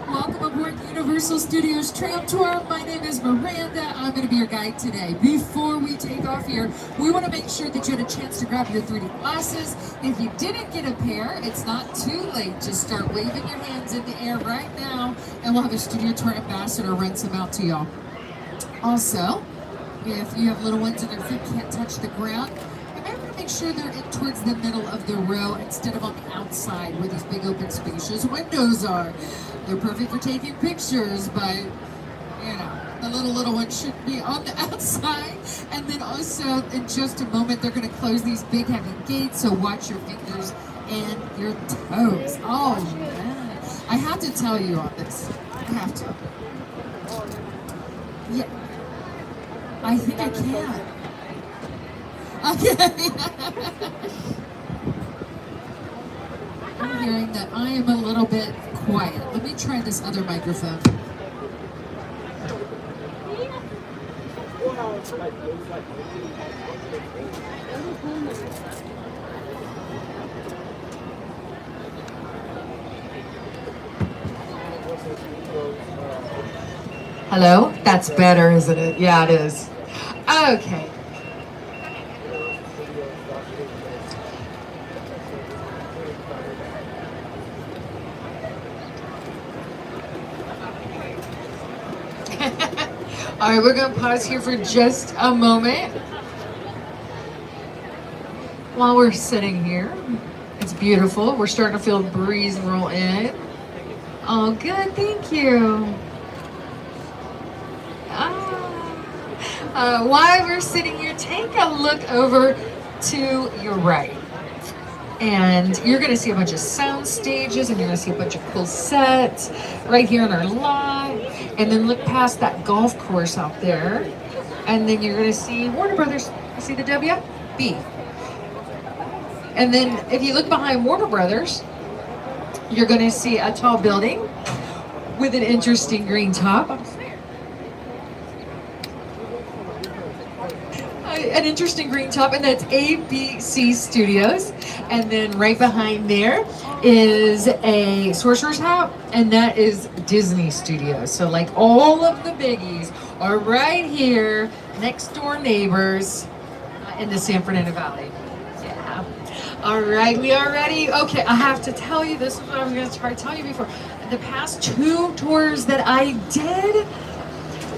Welcome aboard the Universal Studios Tram Tour. My name is Miranda. I'm going to be your guide today. Before we take off here, we want to make sure that you had a chance to grab your 3D glasses. If you didn't get a pair, it's not too late. Just start waving your hands in the air right now, and we'll have a Studio Tour ambassador rent some out to y'all. Also, If you have little ones and their feet can't touch the ground, you might want to make sure they're in towards the middle of the row instead of on the outside where these big open spacious windows are. They're perfect for taking pictures, but you know, the little ones should be on the outside. And then also, in just a moment, they're going to close these big heavy gates, so watch your fingers and your toes. Oh, man. I have to tell you on this. I have to. Yeah. I think I can. Okay. I'm hearing that I am a little bit quiet. Let me try this other microphone. Hello? That's better, isn't it? Yeah, it is. Okay. All right, we're going to pause here for just a moment while we're sitting here. It's beautiful. We're starting to feel the breeze roll in. Oh, good. Thank you. While we're sitting here, take a look over to your right. And you're going to see a bunch of sound stages, and you're going to see a bunch of cool sets right here in our lot. And then look past that golf course out there. And then you're going to see Warner Brothers. You see the W? B. And then if you look behind Warner Brothers, you're going to see a tall building with an interesting green top. An interesting green top, and that's ABC Studios. And then right behind there is a sorcerer's hat, and that is Disney Studios. So like all of the biggies are right here, next door neighbors in the San Fernando Valley. Yeah. All right, we are ready. Okay, I have to tell you, this is what I was going to try to tell you before. The past 2 tours that I did,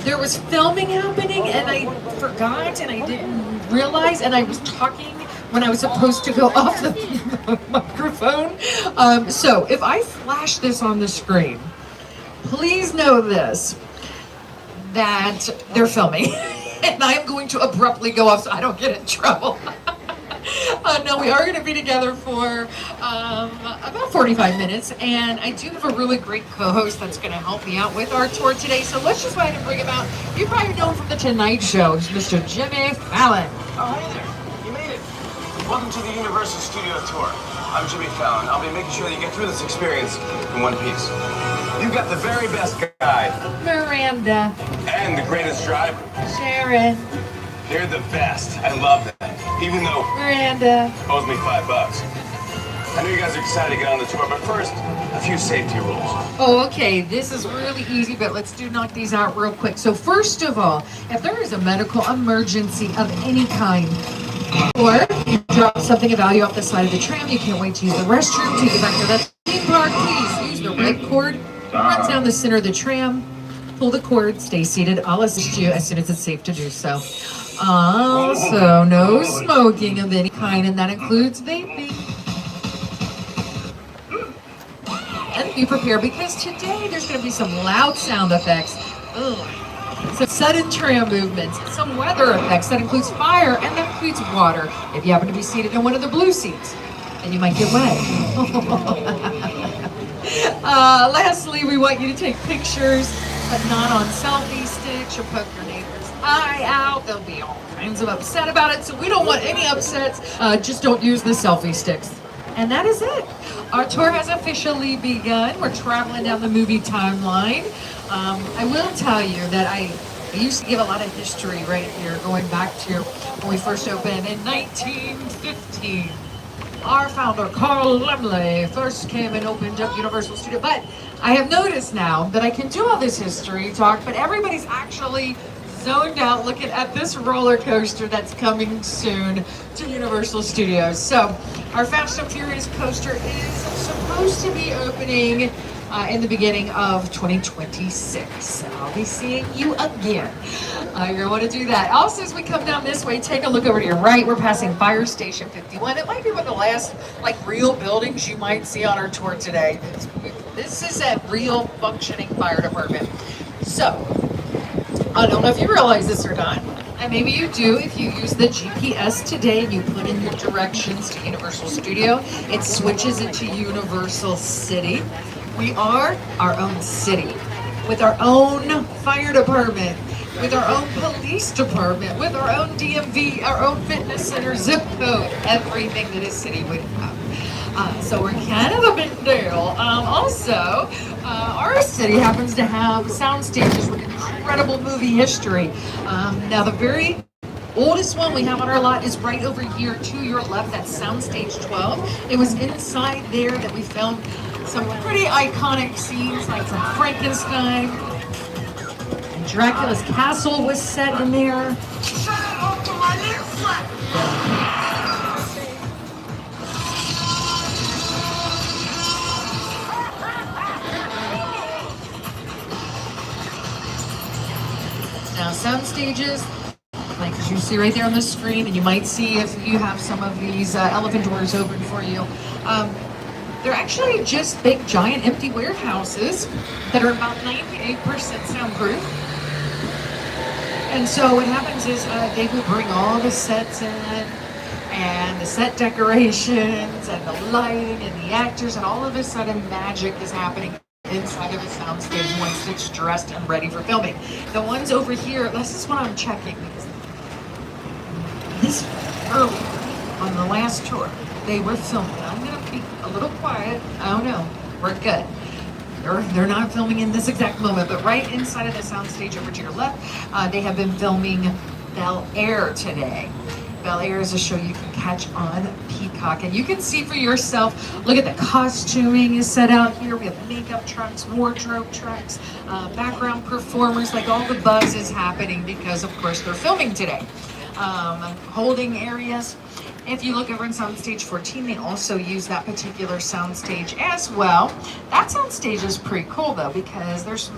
there was filming happening, and I forgot, and I didn't realize, and I was talking when I was supposed to go off the microphone. So if I flash this on the screen, please know this, that they're filming, and I'm going to abruptly go off so I don't get in trouble. No, we are going to be together for about 45 minutes, and I do have a really great co-host that's going to help me out with our tour today. So let's just go ahead and bring him out. You probably know him from The Tonight Show. It's Mr. Jimmy Fallon. Oh, hey there. You made it. Welcome to the Universal Studio Tour. I'm Jimmy Fallon. I'll be making sure that you get through this experience in one piece. You've got the very best guide. Miranda. And the greatest driver. Sharon. They're the best. I love that. Even though Miranda owes me $5. I know you guys are excited to get on the tour, but first, a few safety rules. Oh, okay. This is really easy, but let's knock these out real quick. So first of all, if there is a medical emergency of any kind, or you drop something of value off the side of the tram, you can't wait to use the restroom to get back to that theme park, please use the right cord. Run down the center of the tram, pull the cord, stay seated. I'll assist you as soon as it's safe to do so. Also, no smoking of any kind, and that includes vaping. And be prepared, because today there's going to be some loud sound effects, some sudden tram movements, some weather effects. That includes fire, and that includes water. If you happen to be seated in one of the blue seats, then you might get wet. Lastly, we want you to take pictures, but not on selfie sticks. You'll poke your neighbor's eye out. They'll be all kinds of upset about it, so we don't want any upsets. Just don't use the selfie sticks. And that is it. Our tour has officially begun. We're traveling down the movie timeline. I will tell you that I used to give a lot of history right here, going back to when we first opened in 1915. Our founder, Carl Laemmle, first came and opened up Universal Studios. But I have noticed now that I can do all this history talk, but everybody's actually zoned out looking at this roller coaster that's coming soon to Universal Studios. So our Fast and Furious coaster is supposed to be opening in the beginning of 2026. I'll be seeing you again. You're gonna want to do that. Also, as we come down this way, take a look over to your right. We're passing Fire Station 51. It might be one of the last real buildings you might see on our tour today. This is a real functioning fire department. So, I don't know if you realize this or not, and maybe you do if you use the GPS today and you put in your directions to Universal Studio, it switches it to Universal City. We are our own city, with our own fire department, with our own police department, with our own DMV, our own fitness center, zip code, everything that a city would have. So we're kind of a big deal. Also, our city happens to have sound stages with incredible movie history. Now the very oldest one we have on our lot is right over here to your left. That's Soundstage 12. It was inside there that we filmed some pretty iconic scenes, like from Frankenstein. And Dracula's castle was set in there. Now, sound stages, like you see right there on the screen, and you might see if you have some of these elephant doors open for you. They're actually just big, giant, empty warehouses that are about 98% soundproof. And so what happens is they will bring all the sets in, and the set decorations, and the lighting, and the actors, and all of a sudden magic is happening inside of the soundstage once it's dressed and ready for filming. The ones over here, this is what I'm checking, because this early on the last tour, they were filming. I'm gonna be a little quiet. Oh no, we're good. They're not filming in this exact moment, but right inside of the soundstage over to your left, they have been filming Bel Air today. Bel Air is a show you can catch on Peacock, and you can see for yourself. Look at the costuming is set out here. We have makeup trucks, wardrobe trucks, background performers, like all the buzz is happening because of course they're filming today. Holding areas. If you look over in Soundstage 14, they also use that particular soundstage as well. That soundstage is pretty cool though, because there's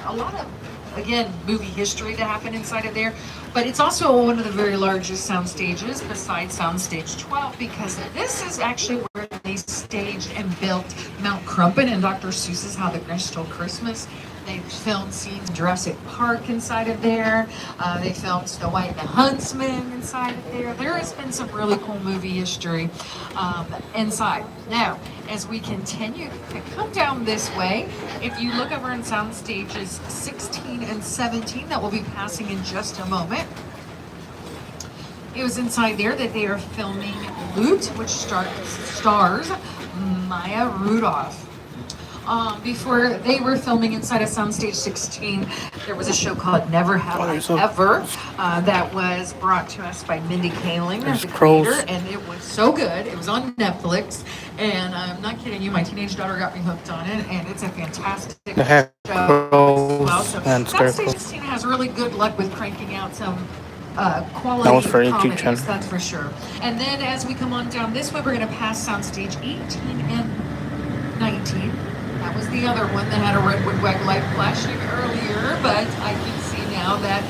a lot of, again, movie history that happened inside of there, but it's also one of the very largest sound stages besides Soundstage 12, because this is actually where they staged and built Mount Crumpin and Dr. Seuss's How the Grinch Stole Christmas. They filmed scenes in Jurassic Park inside of there. They filmed Snow White and the Huntsman inside of there. There has been some really cool movie history inside. Now, as we continue to come down this way, if you look over in sound stages 16 and 17, that will be passing in just a moment. It was inside there that they are filming Loot, which stars Maya Rudolph. Before they were filming inside of Soundstage 16, there was a show called Never Have I Ever that was brought to us by Mindy Kaling as the creator, and it was so good. It was on Netflix, and I'm not kidding you, my teenage daughter got me hooked on it, and it's a fantastic show. Well, so Soundstage 16 has really good luck with cranking out some quality that was for comedies, that's for sure. And then as we come on down this way, we're going to pass Soundstage 18 and 19. That was the other one that had a redwood wag light flashing earlier, but I can see now that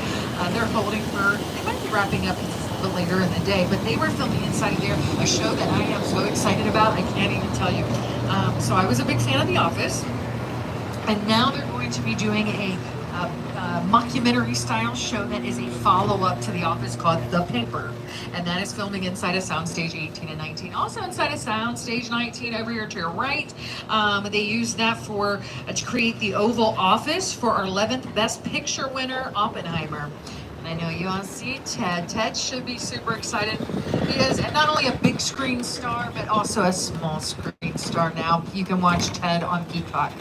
they're holding for, they might be wrapping up a little later in the day, but they were filming inside of there a show that I am so excited about, I can't even tell you. So I was a big fan of The Office, and now they're going to be doing a mockumentary style show that is a follow-up to The Office called The Paper, and that is filming inside of Soundstage 18 and 19. Also inside of Soundstage 19 over here to your right, they use that for to create the Oval Office for our 11th Best Picture winner, Oppenheimer. And I know you all see Ted. Ted should be super excited. He is not only a big screen star, but also a small screen star now. You can watch Ted on Peacock.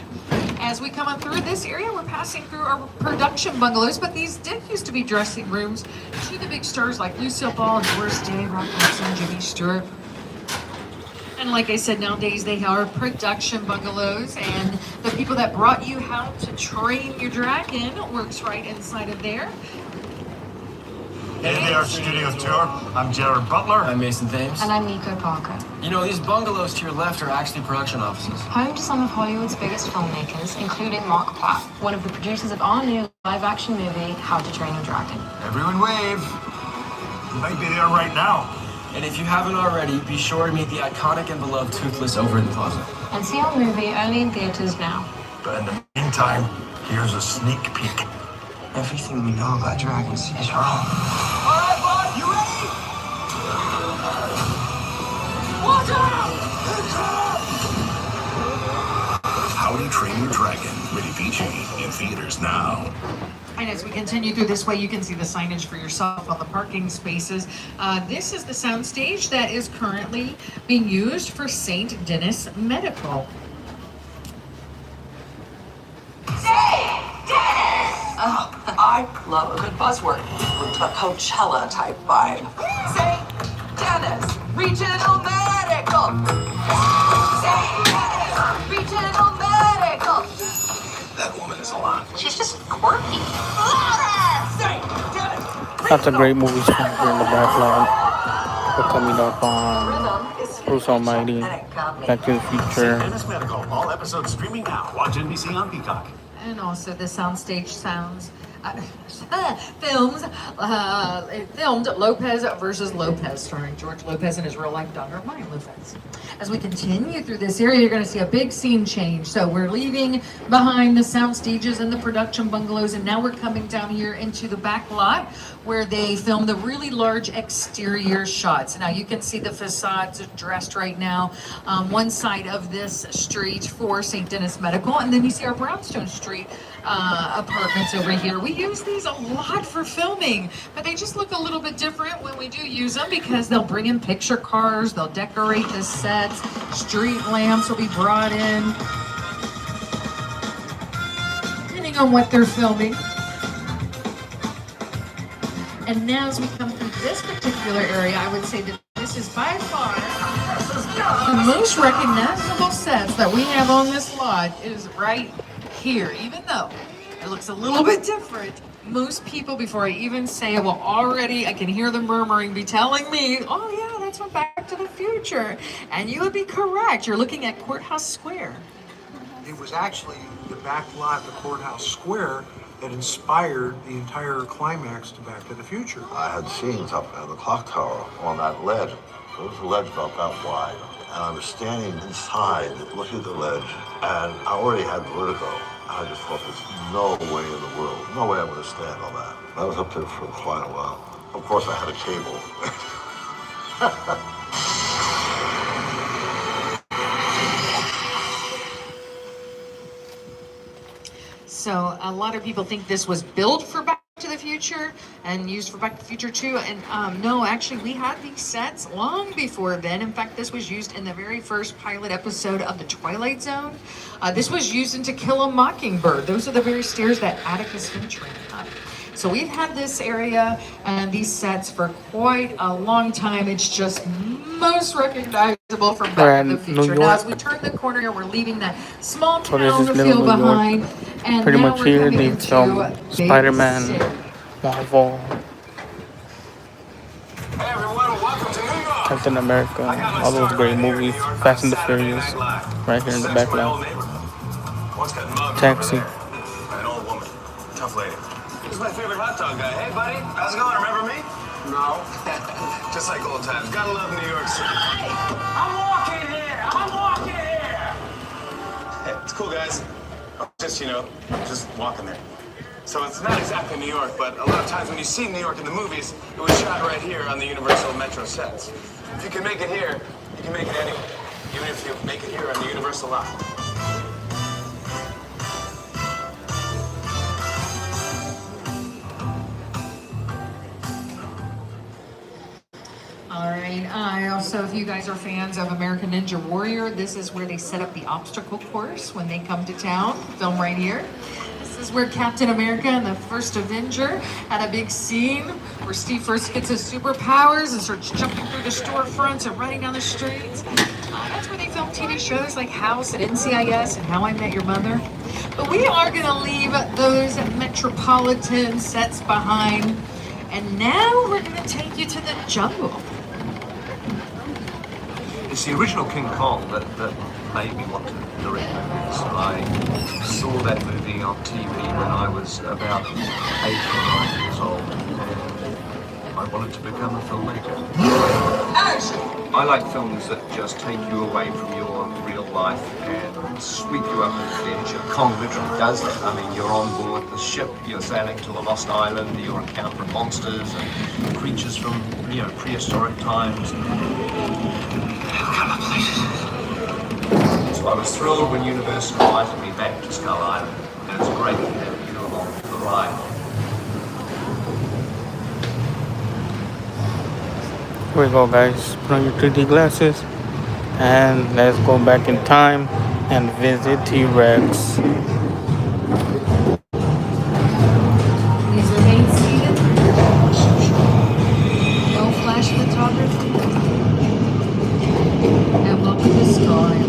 As we come up through this area, we're passing through our production bungalows, but these did used to be dressing rooms to the big stars like Lucille Ball, Doris Day, Rock Hudson, Jimmy Stewart. And like I said, nowadays they are production bungalows, and the people that brought you How to Train Your Dragon works right inside of there. Hey there, Studio Tour. I'm Jared Butler. I'm Mason Thames. And I'm Nico Parker. You know, these bungalows to your left are actually production offices. Home to some of Hollywood's biggest filmmakers, including Mark Platt, one of the producers of our new live-action movie, How to Train Your Dragon. Everyone wave. You might be there right now. And if you haven't already, be sure to meet the iconic and beloved Toothless over in the plaza. And see our movie only in theaters now. But in the meantime, here's a sneak peek. Everything we know about dragons is wrong. All right, bud, you ready? Watch out! How to Train Your Dragon, rated PG, in theaters now. And as we continue through this way, you can see the signage for yourself on the parking spaces. This is the soundstage that is currently being used for St. Denis Medical. Oh, I love a good buzzword. A Coachella type vibe. St. Denis Regional Medical. St. Denis Regional Medical. That woman is alive. She's just quirky. That's a great movie here in the backlog. We're coming up on Bruce Almighty, Back to the Future. Dennis Medical, all episodes streaming now. Watch NBC on Peacock. And also the soundstage sounds filmed Lopez versus Lopez, starring George Lopez and his real-life daughter, Maya Lopez. As we continue through this area, you're going to see a big scene change. So we're leaving behind the sound stages and the production bungalows, and now we're coming down here into the back lot where they film the really large exterior shots. Now you can see the facades dressed right now, one side of this street for St. Denis Medical, and then you see our Brownstone Street apartments over here. We use these a lot for filming, but they just look a little bit different when we do use them because they'll bring in picture cars, they'll decorate the sets, street lamps will be brought in, depending on what they're filming. And now as we come through this particular area, I would say that this is by far the most recognizable sets that we have on this lot is right here. Even though it looks a little bit different, most people, before I even say it, will already, I can hear the murmuring, be telling me, oh yeah, that's from Back to the Future. And you would be correct. You're looking at Courthouse Square. It was actually the back lot of the Courthouse Square that inspired the entire climax to Back to the Future. I had scenes up at the clock tower on that ledge. There was a ledge about that wide. And I was standing inside, looking at the ledge, and I already had vertigo. I just thought there's no way in the world, no way I'm going to stand on that. I was up there for quite a while. Of course, I had a cable. So a lot of people think this was built for Back to the Future and used for Back to the Future 2. And no, actually, we had these sets long before then. In fact, this was used in the very first pilot episode of The Twilight Zone. This was used in To Kill a Mockingbird. Those are the very stairs that Atticus Finch ran up. So we've had this area and these sets for quite a long time. It's just most recognizable from Back to the Future. Now, as we turn the corner here, we're leaving that small town feel behind. And pretty much here they film Spider-Man, Marvel, Captain America, all those great movies, Fast and the Furious, right here in the background. Taxi. An old woman, tough lady. This is my favorite hot dog guy. Hey, buddy, how's it going? Remember me? No. Just like old times. Gotta love New York City. Hey, I'm walking here. Hey, it's cool, guys. Just, just walking there. So it's not exactly New York, but a lot of times when you see New York in the movies, it was shot right here on the Universal Metro sets. If you can make it here, you can make it anywhere. Even if you make it here on the Universal lot. All right. Also, if you guys are fans of American Ninja Warrior, this is where they set up the obstacle course when they come to town. Film right here. This is where Captain America and the First Avenger had a big scene where Steve first gets his superpowers and starts jumping through the storefronts and running down the streets. That's where they film TV shows like House at NCIS and How I Met Your Mother. But we are going to leave those metropolitan sets behind And now we're gonna take you to the jungle. It's the original King Kong that made me want to direct movies. I saw that movie on TV when I was about 8 or 9 years old, and I wanted to become a filmmaker. I like films that just take you away from your real life and sweep you up into adventure. Kong literally does that. I mean, you're on board the ship, you're sailing to a lost island, you're encountering monsters and creatures from, you know, prehistoric times. So I was thrilled when Universal invited me back to Skull Island, and it's great to have you along for the ride. Here we go, guys. Put on your 3D glasses and let's go back in time and visit T-Rex. Please remain seated. No flash photography. And welcome to Skull Island.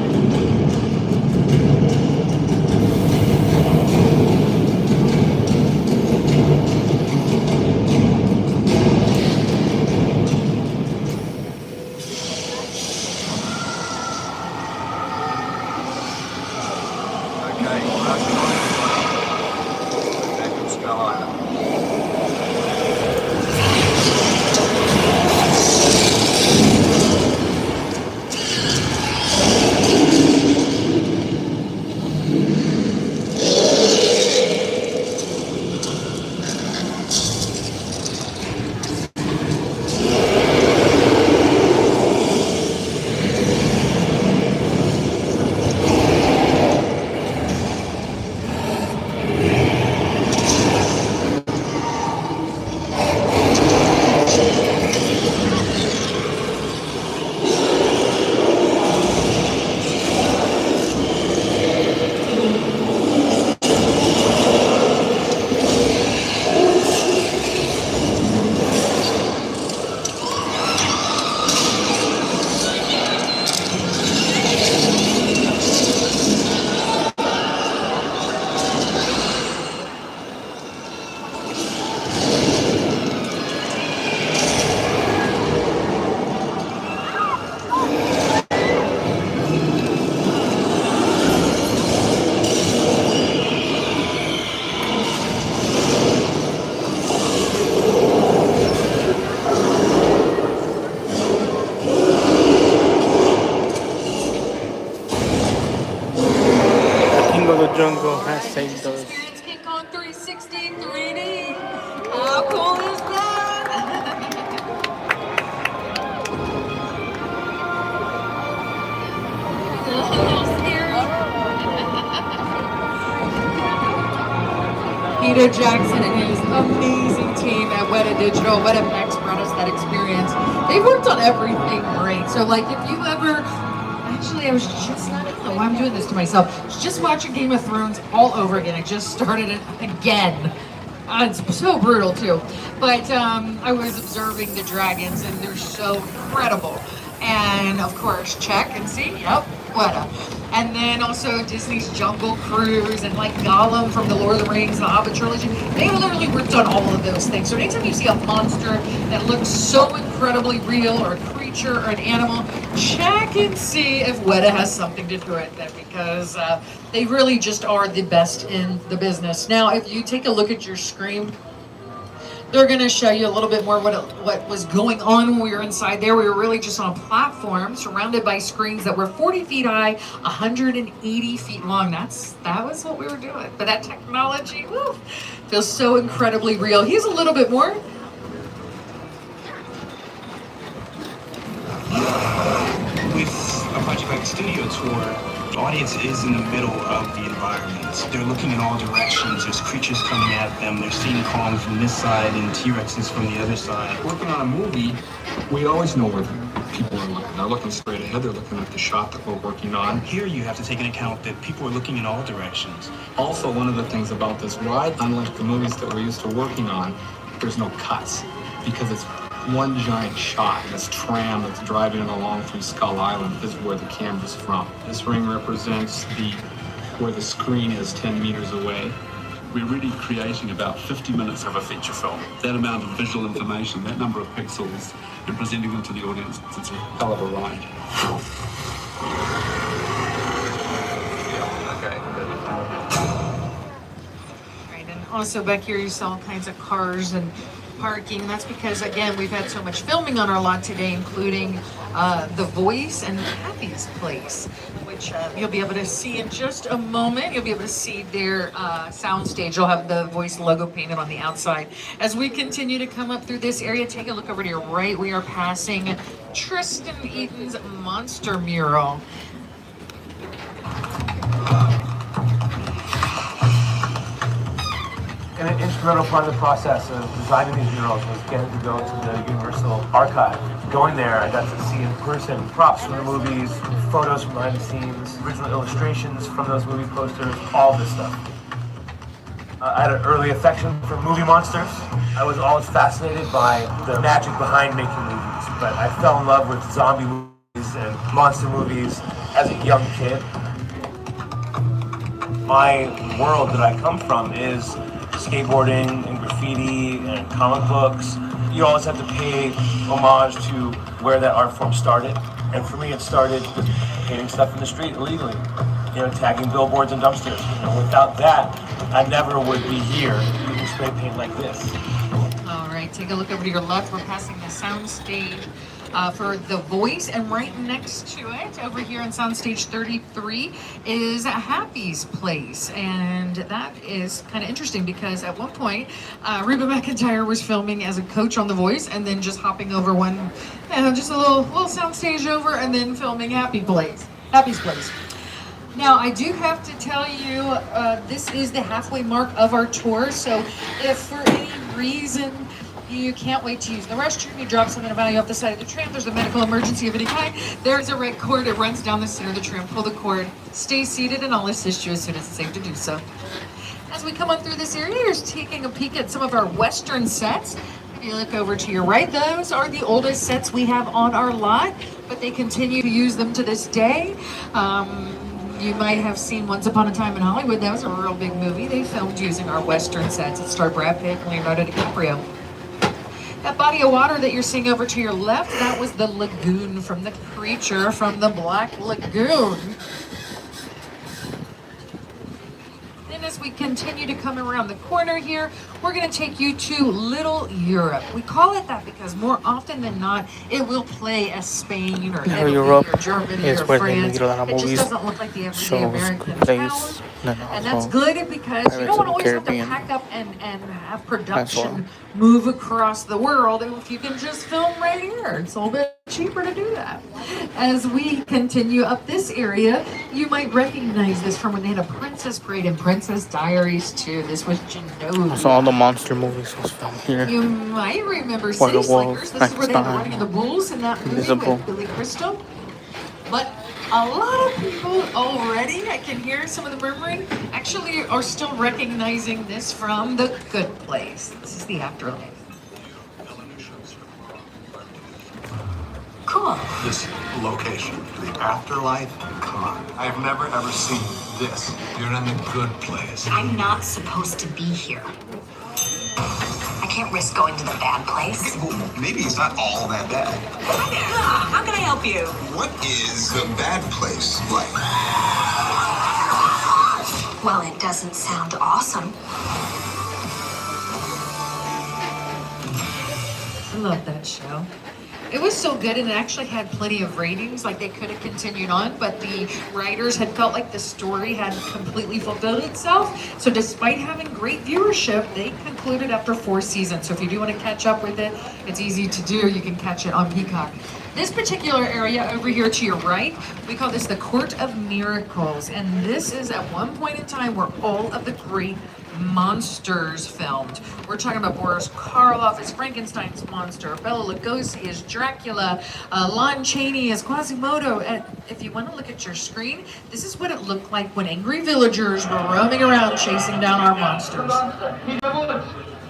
Jungle has saved us. Experience King Kong 360 3D. How cool is that? A little scary. Peter Jackson and his amazing team at Weta Digital, Weta Max brought us that experience. They've worked on everything great. So, like, if you ever, actually, I was just not. Why I'm doing this to myself. Just watching Game of Thrones all over again. I just started it again. It's so brutal too. But I was observing the dragons and they're so incredible. And of course, check and see. Yep, Weta. And then also Disney's Jungle Cruise and like Gollum from the Lord of the Rings, the Hobbit trilogy. They literally worked on all of those things. So anytime you see a monster that looks so incredibly real, or a creature or an animal, check and see if Weta has something to do with it, because they really just are the best in the business. Now, if you take a look at your screen, they're going to show you a little bit more what was going on when we were inside there. We were really just on a platform surrounded by screens that were 40 feet high, 180 feet long. That was what we were doing. But that technology, woo, feels so incredibly real. Here's a little bit more. With a project like the studio tour, the audience is in the middle of the environment. They're looking in all directions. There's creatures coming at them. They're seeing Kong from this side and T-Rexes from the other side. Working on a movie, we always know where people are looking. They're looking straight ahead. They're looking at the shot that we're working on. Here you have to take into account that people are looking in all directions. Also, one of the things about this ride, unlike the movies that we're used to working on, there's no cuts, because it's one giant shot. This tram that's driving it along through Skull Island is where the camera's from. This ring represents where the screen is 10 meters away. we're really creating about 50 minutes of a feature film. That amount of visual information, that number of pixels, and presenting them to the audience, it's a hell of a ride. Right, and also back here you saw all kinds of cars and parking. That's because, again, we've had so much filming on our lot today, including The Voice and Happy's Place, which you'll be able to see in just a moment. You'll be able to see their soundstage. You'll have the Voice logo painted on the outside. As we continue to come up through this area, take a look over to your right. We are passing Tristan Eaton's Monster Mural. An instrumental part of the process of designing these murals was getting to go to the Universal Archive. Going there, I got to see in person props from the movies, photos from behind the scenes, original illustrations from those movie posters, all this stuff. I had an early affection for movie monsters. I was always fascinated by the magic behind making movies, but I fell in love with zombie movies and monster movies as a young kid. My world that I come from is skateboarding and graffiti and comic books. You always have to pay homage to where that art form started. And for me, it started with painting stuff in the street illegally. You know, tagging billboards and dumpsters. You know, without that, I never would be here using spray paint like this. All right, take a look over to your left. We're passing the sound stage for The Voice, and right next to it, over here on Soundstage 33, is Happy's Place. And that is kind of interesting because at one point, Reba McEntire was filming as a coach on The Voice and then just hopping over one, just a little soundstage over and then filming Happy's Place. Now, I do have to tell you, this is the halfway mark of our tour, so if for any reason you can't wait to use the restroom, you drop something of value off the side of the tram, there's a medical emergency of any kind, there's a red cord, it runs down the center of the tram, pull the cord, stay seated, and I'll assist you as soon as it's safe to do so. As we come on through this area, you're taking a peek at some of our Western sets. If you look over to your right, those are the oldest sets we have on our lot, but they continue to use them to this day. You might have seen Once Upon a Time in Hollywood. That was a real big movie. They filmed using our Western sets. It starred Brad Pitt and Leonardo DiCaprio. That body of water that you're seeing over to your left, that was the lagoon from the creature from the Black Lagoon. Then as we continue to come around the corner here, we're going to take you to Little Europe. We call it that because more often than not, it will play as Spain or Italy or Germany or France. It just doesn't look like the everyday American town. And that's good because you don't always have to pack up and have production move across the world. If you can just film right here, it's a little bit cheaper to do that. As we continue up this area, you might recognize this from when they had a Princess Parade in Princess Diaries 2. This was Genovia. So all the monster movies was filmed here. You might remember City Slickers. This is where they were running the bulls in that movie with Billy Crystal. But a lot of people already, I can hear some of the murmuring, actually are still recognizing this from The Good Place. This is the afterlife. Cool. This location, the afterlife, come on. I've never ever seen this. You're in the good place. I'm not supposed to be here. I can't risk going to the bad place. Okay, well, maybe it's not all that bad. Hi there. How can I help you? What is the bad place like? Well, it doesn't sound awesome. I love that show. It was so good, and it actually had plenty of ratings. Like, they could have continued on, but the writers had felt like the story had completely fulfilled itself. So despite having great viewership, they concluded after 4 seasons. So if you do want to catch up with it, it's easy to do. You can catch it on Peacock. This particular area over here to your right, we call this the Court of Miracles. And this is at one point in time where all of the great monsters filmed. We're talking about Boris Karloff as Frankenstein's monster, Bela Lugosi as Dracula, Lon Chaney as Quasimodo. And if you want to look at your screen, this is what it looked like when angry villagers were roaming around chasing down our monsters.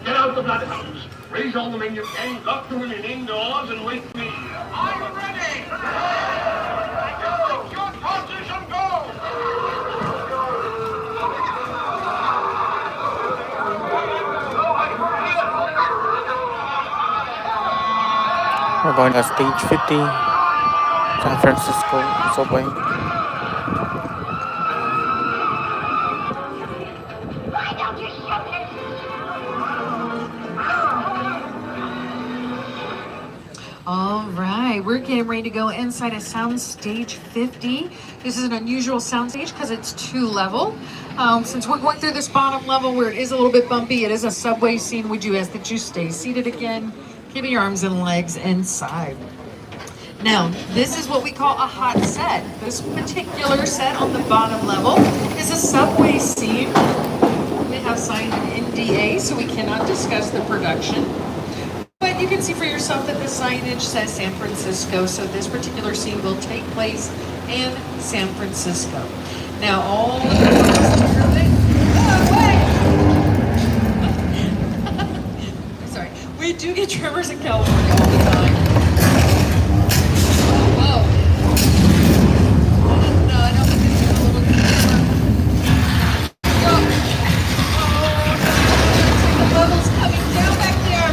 Get out the bloodhounds. Raise all the men you can, lock the women indoors, and wait for me. I'm ready! Go! Your position, go! We're going to stage 50, San Francisco subway. All right, we're getting ready to go inside of Soundstage 50. This is an unusual soundstage because it's 2-level. Since we're going through this bottom level where it is a little bit bumpy, it is a subway scene. We do ask that you stay seated again, keeping your arms and legs inside. Now, this is what we call a hot set. This particular set on the bottom level is a subway scene. We have signed an NDA, so we cannot discuss the production. But you can see for yourself that the signage says San Francisco, so this particular scene will take place in San Francisco. Now, all the sorry, we do get tremors in California all the time. Whoa. No, I don't think it's a little bit the bubbles coming down back there.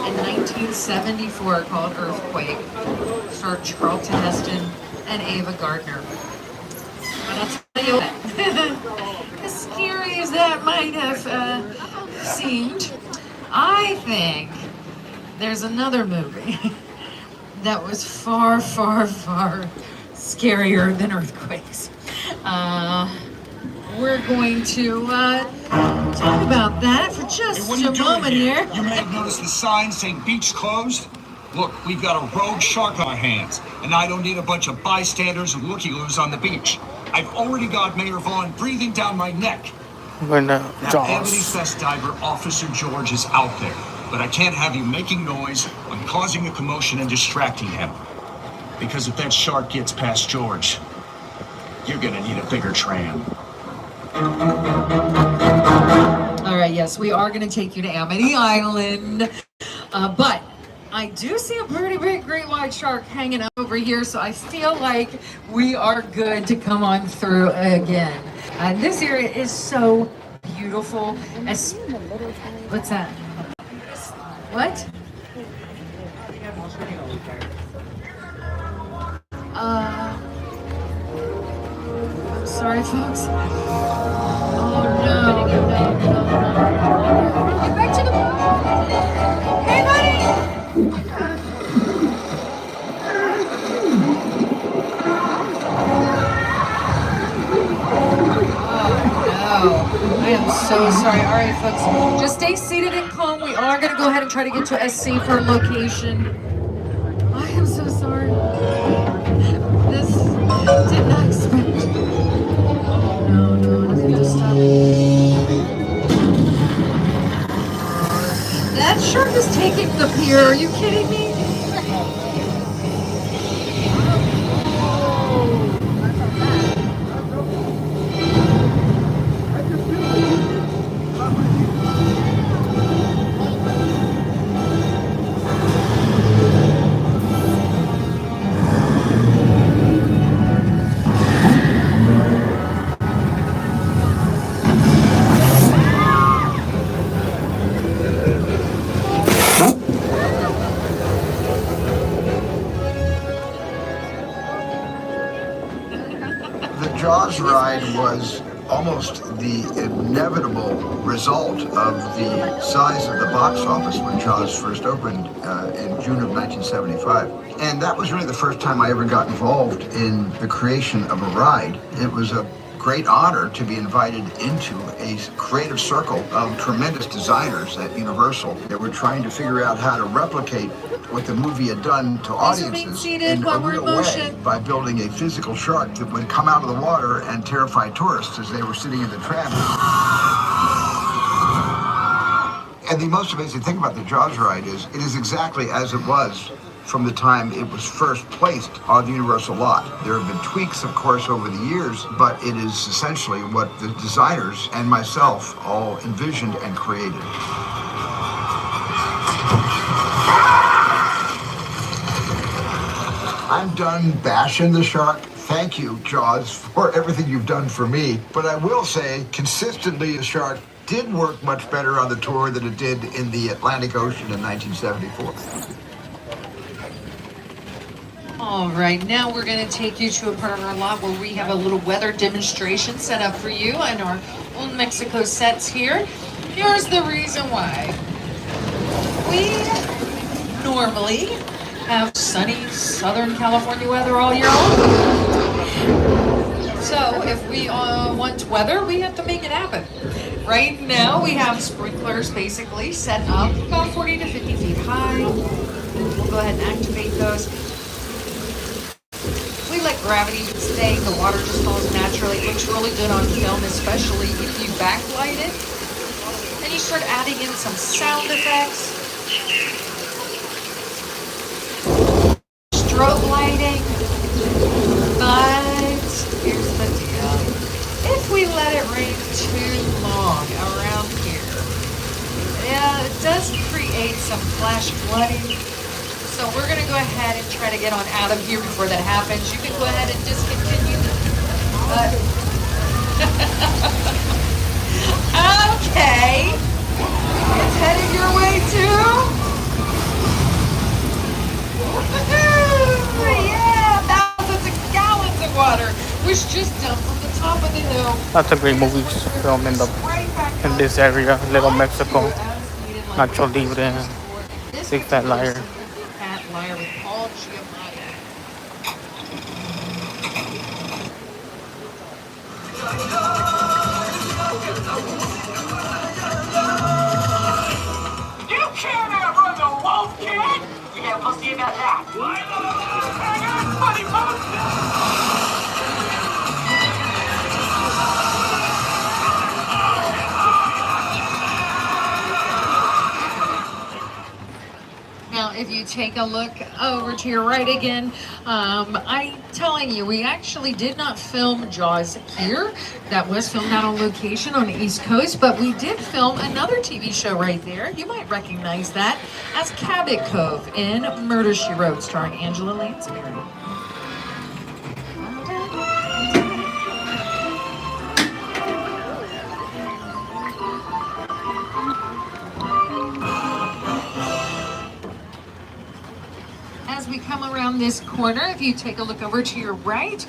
In 1974 called Earthquake, starred Charlton Heston and Ava Gardner. But I'll tell you what, as scary as that might have seemed, I think there's another movie that was far, far, far scarier than Earthquakes. We're going to talk about that for just a moment here. You may have noticed the sign saying beach closed. Look, we've got a rogue shark on our hands, and I don't need a bunch of bystanders and looky-loos on the beach. I've already got Mayor Vaughn breathing down my neck. Now, Ebony's best diver, Officer George, is out there, but I can't have you making noise and causing a commotion and distracting him. Because if that shark gets past George, you're gonna need a bigger tram. All right, yes, we are going to take you to Amity Island, but I do see a pretty big great white shark hanging out over here, so I feel like we are good to come on through again. This area is so beautiful. What's that? What? I'm sorry, folks. Oh no. Get back to the boat. Hey, buddy! I am so sorry. All right, folks, just stay seated and calm. We are going to go ahead and try to get to a safer location. I am so sorry. This did not expect. No, I have to stop. That shark is taking the pier. Are you kidding me? ride was almost the inevitable result of the size of the box office when Jaws first opened in June of 1975. And that was really the first time I ever got involved in the creation of a ride. It was a great honor to be invited into a creative circle of tremendous designers at Universal that were trying to figure out how to replicate what the movie had done to audiences in a real way by building a physical shark that would come out of the water and terrify tourists as they were sitting in the tram. And the most amazing thing about the Jaws ride is it is exactly as it was from the time it was first placed on the Universal lot. There have been tweaks, of course, over the years, but it is essentially what the designers and myself all envisioned and created. I'm done bashing the shark. Thank you, Jaws, for everything you've done for me. But I will say, consistently, the shark did work much better on the tour than it did in the Atlantic Ocean in 1974. All right, now we're going to take you to a part of our lot where we have a little weather demonstration set up for you on our Old Mexico sets here. Here's the reason why. We normally have sunny Southern California weather all year long. So if we want weather, we have to make it happen. Right now we have sprinklers basically set up about 40 to 50 feet high. We'll go ahead and activate those. We let gravity stay, the water just falls naturally. It looks really good on film, especially if you backlight it. Then you start adding in some sound effects. Strobe lighting. But here's the deal. If we let it rain too long around here, yeah, it does create some flash flooding. So we're going to go ahead and try to get on out of here before that happens. You can go ahead and discontinue. Okay. It's headed your way too. Yeah, thousands of gallons of water was just dumped from the top of the hill. Lots of great movies filmed in this area, Little Mexico, Nacho Libre, Big Fat Liar. Liar with 𝐷𝐤𝐤. You can't outrun the wolf, kid! Yeah, we'll see about that. Funny Now, if you take a look over to your right again, I'm telling you, we actually did not film Jaws here. That was filmed out on location on the East Coast, but we did film another TV show right there. You might recognize that as 𝐾𝐨𝐺 in Murder, She Wrote, starring Angela Lansbury. As we come around this corner, if you take a look over to your right,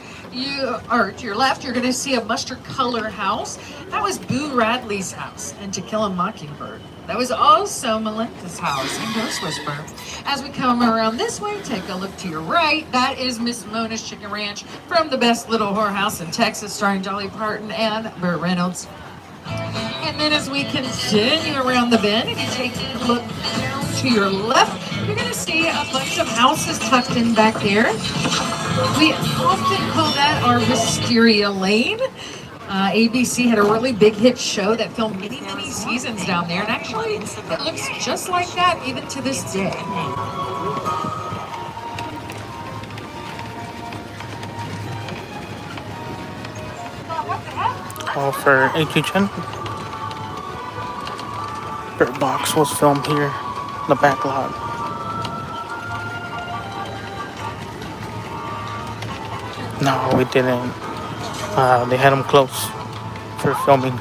or to your left, you're going to see a mustard color house. That was Boo Radley's house in To Kill a Mockingbird. That was also Melinda's house in Ghost Whisperer. As we come around this way, take a look to your right. That is Miss Mona's Chicken Ranch from The Best Little Whorehouse in Texas, starring Dolly Parton and Burt Reynolds. And then as we continue around the bend, if you take a look down to your left, you're going to see a bunch of houses tucked in back there. We often call that our Wisteria Lane. ABC had a really big hit show that filmed many, many seasons down there, and actually it looks just like that even to this day. All for 𝐥𝐤𝐤. Bird Box was filmed here in the back lot. No, we didn't. They had them close for filming.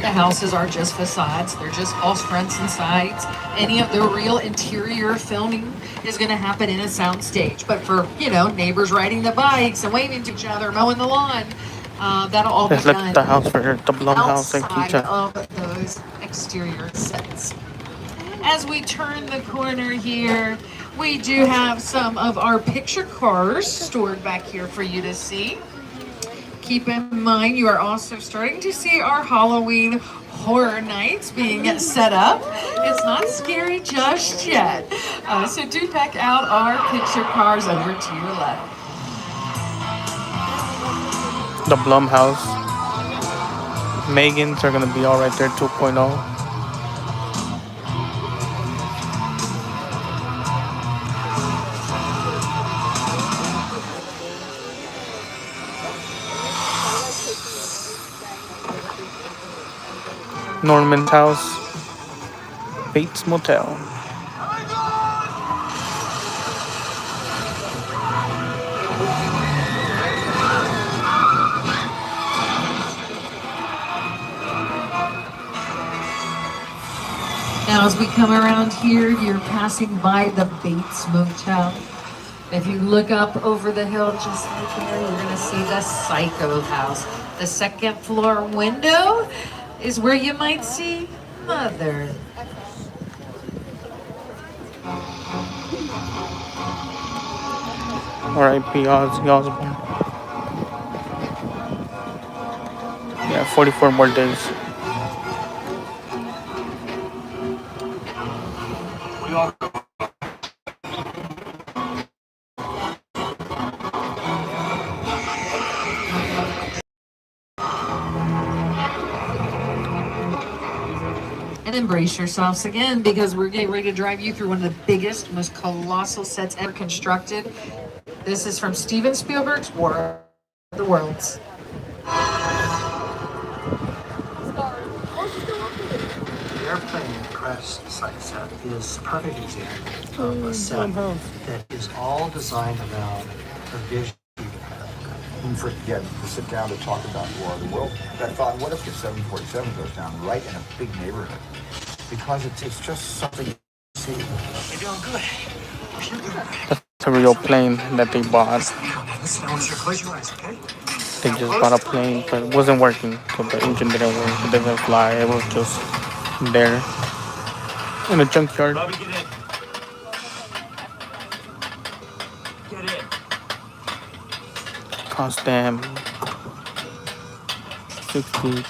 The houses are just facades. They're just false fronts and sides. Any of the real interior filming is going to happen in a sound stage. But for, you know, neighbors riding the bikes and waving to each other, mowing the lawn, that'll all be Let's done look the house for the Blum house and outside Kita. of those exterior sets. As we turn the corner here, we do have some of our picture cars stored back here for you to see. Keep in mind, you are also starting to see our Halloween horror nights being set up. It's not scary just yet. So do check out our picture cars over to your left. The Blum house. Megan's are gonna be all right there, 2.0. Norman's house, Bates Motel. Now, as we come around here, you're passing by the Bates Motel. If you look up over the hill just right there, you're going to see the Psycho house. The second floor window is where you might see Mother. R.I.P. Ozzy. Yeah, 44 more days. And embrace yourselves again, because we're getting ready to drive you through one of the biggest, most colossal sets ever constructed. This is from Steven Spielberg's War of the Worlds. The airplane crash site set is a perfect example of a set that is all designed around a vision. When we first began to sit down to talk about War of the World, I thought, what if the 747 goes down right in a big neighborhood? Because it's just something you see. You're doing good. You're good. That's a real plane that they bought. Listen, I want you to close your eyes, okay? They just bought a plane, but it wasn't working. So the engine didn't work. It didn't fly. It was just there in a junkyard. Bobby, get in. Get in. Cost them $60,000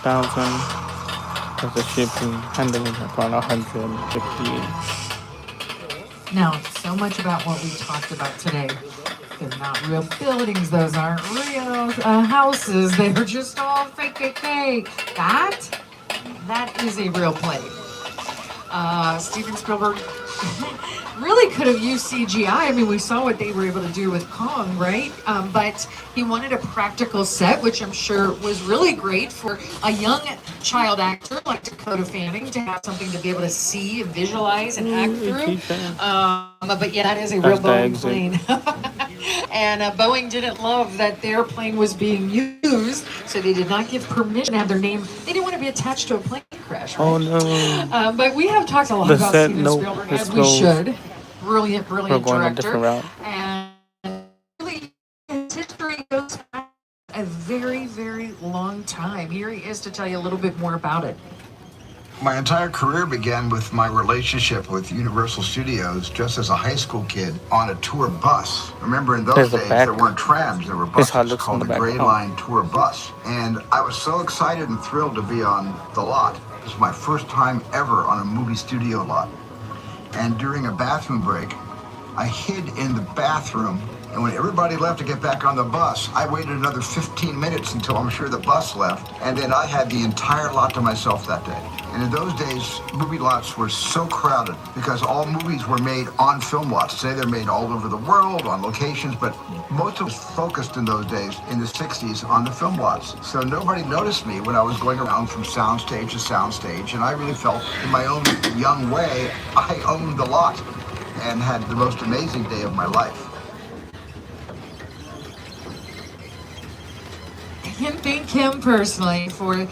plus the shipping, handling around 150. Now, so much about what we talked about today. They're not real buildings. Those aren't real houses. They're just all fake. That is a real plane. Steven Spielberg really could have used CGI. I mean, we saw what they were able to do with Kong, right? But he wanted a practical set, which I'm sure was really great for a young child actor like Dakota Fanning to have something to be able to see and visualize and act through. But yeah, that is a real Boeing plane. And Boeing didn't love that their plane was being used, so they did not give permission to have their name. They didn't want to be attached to a plane crash, right? Oh no. But we have talked a lot about Steven Spielberg, as we should. Brilliant We're going director. a different route. And really, his history goes back a very, very long time. Here he is to tell you a little bit more about it. My entire career began with my relationship with Universal Studios just as a high school kid on a tour bus. Remember, in those days, there weren't trams, there were buses called the Gray Line Tour Bus. And I was so excited and thrilled to be on the lot. This was my first time ever on a movie studio lot. And during a bathroom break, I hid in the bathroom, and when everybody left to get back on the bus, I waited another 15 minutes until I'm sure the bus left, and then I had the entire lot to myself that day. And in those days, movie lots were so crowded because all movies were made on film lots. Today they're made all over the world, on locations, but most of it was focused in those days, in the 60s, on the film lots. So nobody noticed me when I was going around from soundstage to soundstage, and I really felt, in my own young way, I owned the lot and had the most amazing day of my life. I can thank him personally for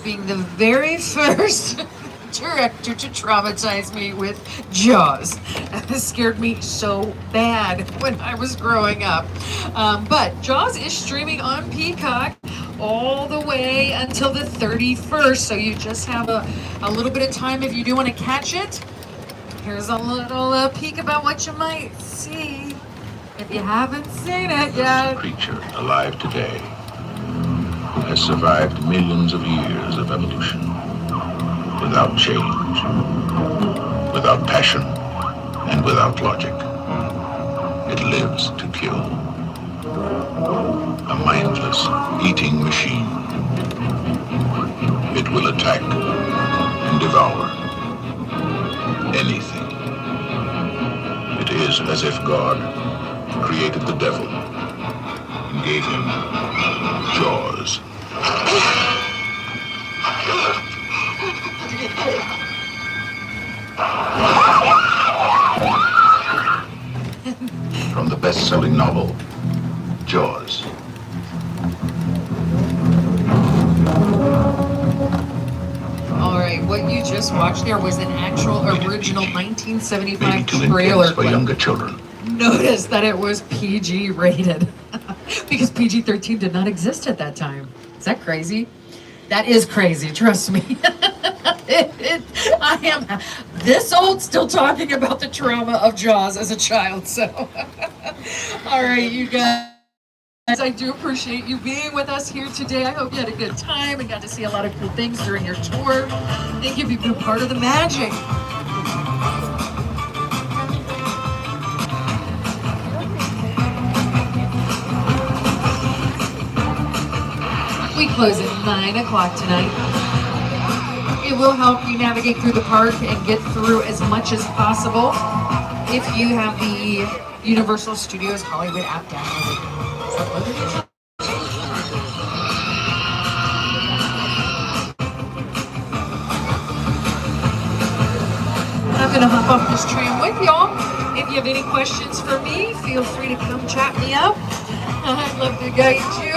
being the very first director to traumatize me with Jaws. It scared me so bad when I was growing up. But Jaws is streaming on Peacock all the way until the 31st, so you just have a little bit of time if you do want to catch it. Here's a little peek about what you might see if you haven't seen it yet. Creature alive today who has survived millions of years of evolution without change, without passion, and without logic. It lives to kill. A mindless eating machine. It will attack and devour anything. It is as if God created the devil and gave him jaws. From the best-selling novel, Jaws. All right, what you just watched there was an actual original 1975 Maybe too trailer intense for clip. younger children. Notice that it was PG rated because PG-13 did not exist at that time. Is that crazy? That is crazy, trust me. I am this old still talking about the trauma of Jaws as a child, so. All right, you guys. I do appreciate you being with us here today. I hope you had a good time and got to see a lot of cool things during your tour. Thank you for being a part of the magic. We close at 9 o'clock tonight. It will help you navigate through the park and get through as much as possible if you have the Universal Studios Hollywood app downloaded. I'm gonna hop off this tram with y'all. If you have any questions for me, feel free to come chat me up. I'd love to guide you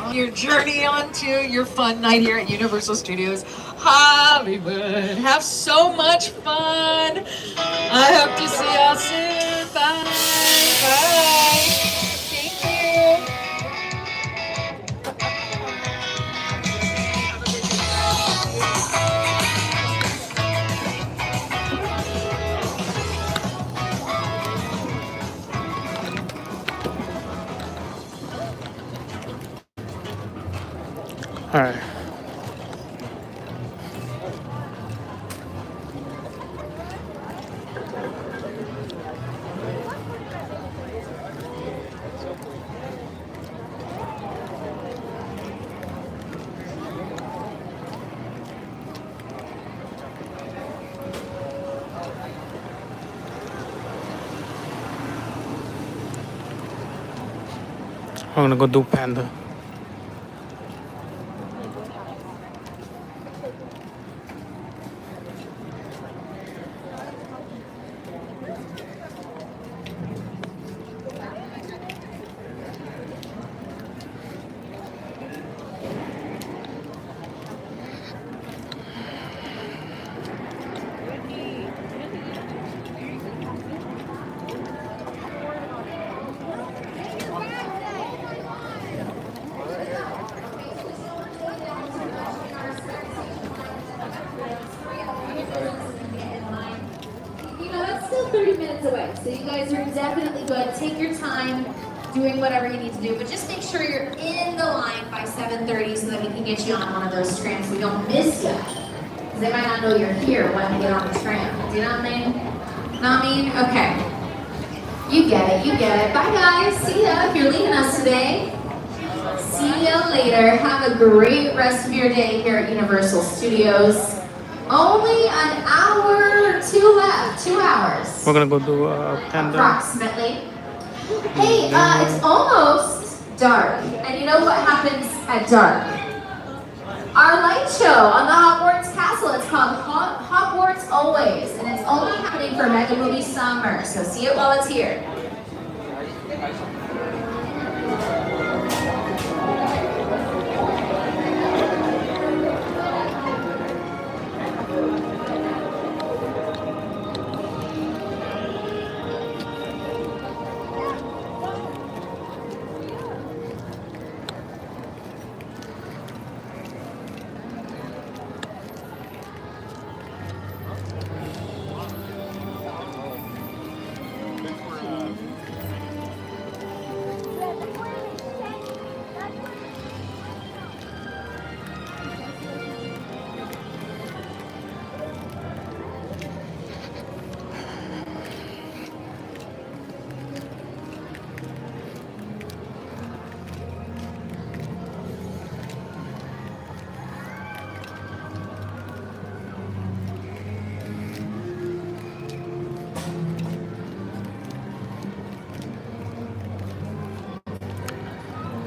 on your journey onto your fun night here at Universal Studios Hollywood. Have so much fun. I hope to see y'all soon. Bye. Bye. Thank you. All right. I'm gonna go do Panda. You know, it's still 30 minutes away, so you guys are definitely good. Take your time doing whatever you need to do, but just make sure you're in the line by 7:30 so that we can get you on one of those trams. We don't miss you, because they might not know you're here when they get on the tram. Do you know what I mean? Know what I mean? Okay. You get it, you get it. Bye guys, see ya if you're leaving us today. See ya later. Have a great rest of your day here at Universal Studios. Only an hour or two left, 2 hours. We're gonna go do Panda. Approximately. Hey, it's almost dark. And you know what happens at dark? Our light show on the Hogwarts Castle. It's called Hogwarts Always. And it's only happening for Mega Movie Summer. So see it while it's here.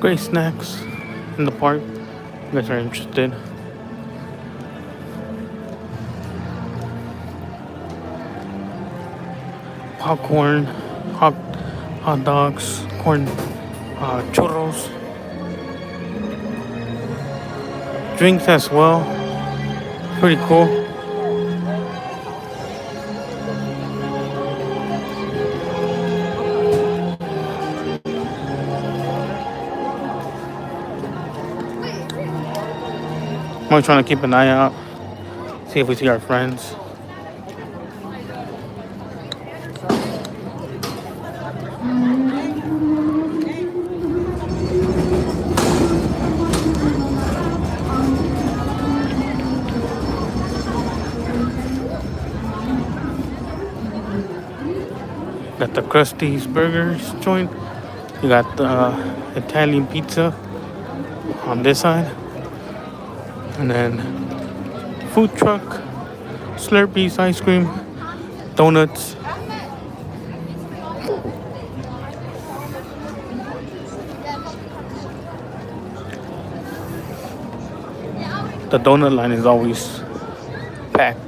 great snacks in the park. If you guys are interested. Popcorn, hot dogs, corn, churros, drinks as well. Pretty cool. I'm always trying to keep an eye out, see if we see our friends. Got the Krusty's Burgers joint. You got the Italian pizza on this side. And then food truck, Slurpees, ice cream, donuts. The donut line is always packed.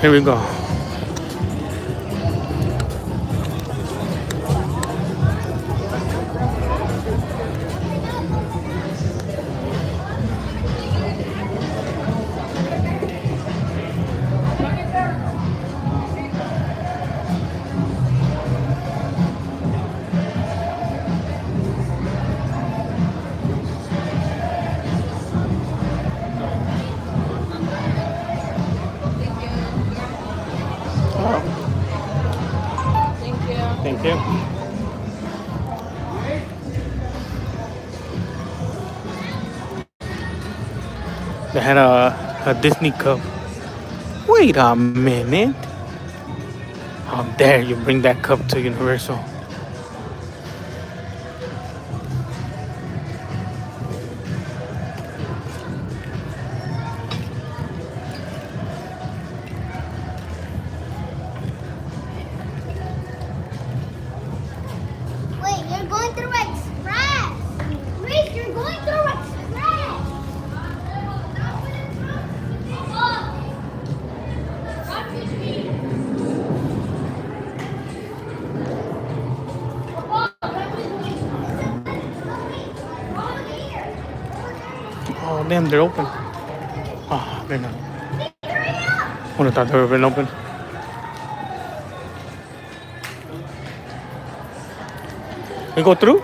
Here we go. Thank you. They had a Disney cup. Wait a minute. How dare you bring that cup to Universal? Wait, you're going through Express. Reese, you're going through Express. Oh damn, they're open. Oh, they're not. Would have thought they would have been open. We go through?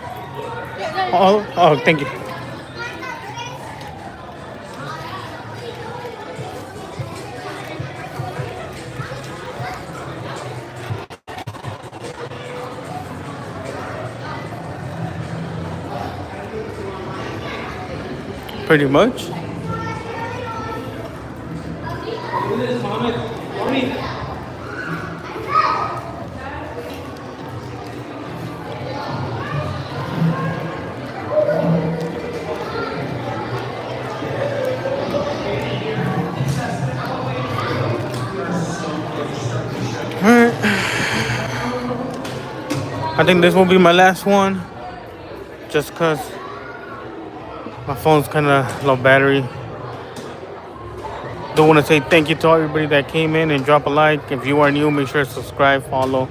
Oh, thank you. Pretty much. I think this will be my last one, just cause My phone's kind of low battery. Do want to say thank you to everybody that came in and drop a like. If you are new, make sure to subscribe, follow.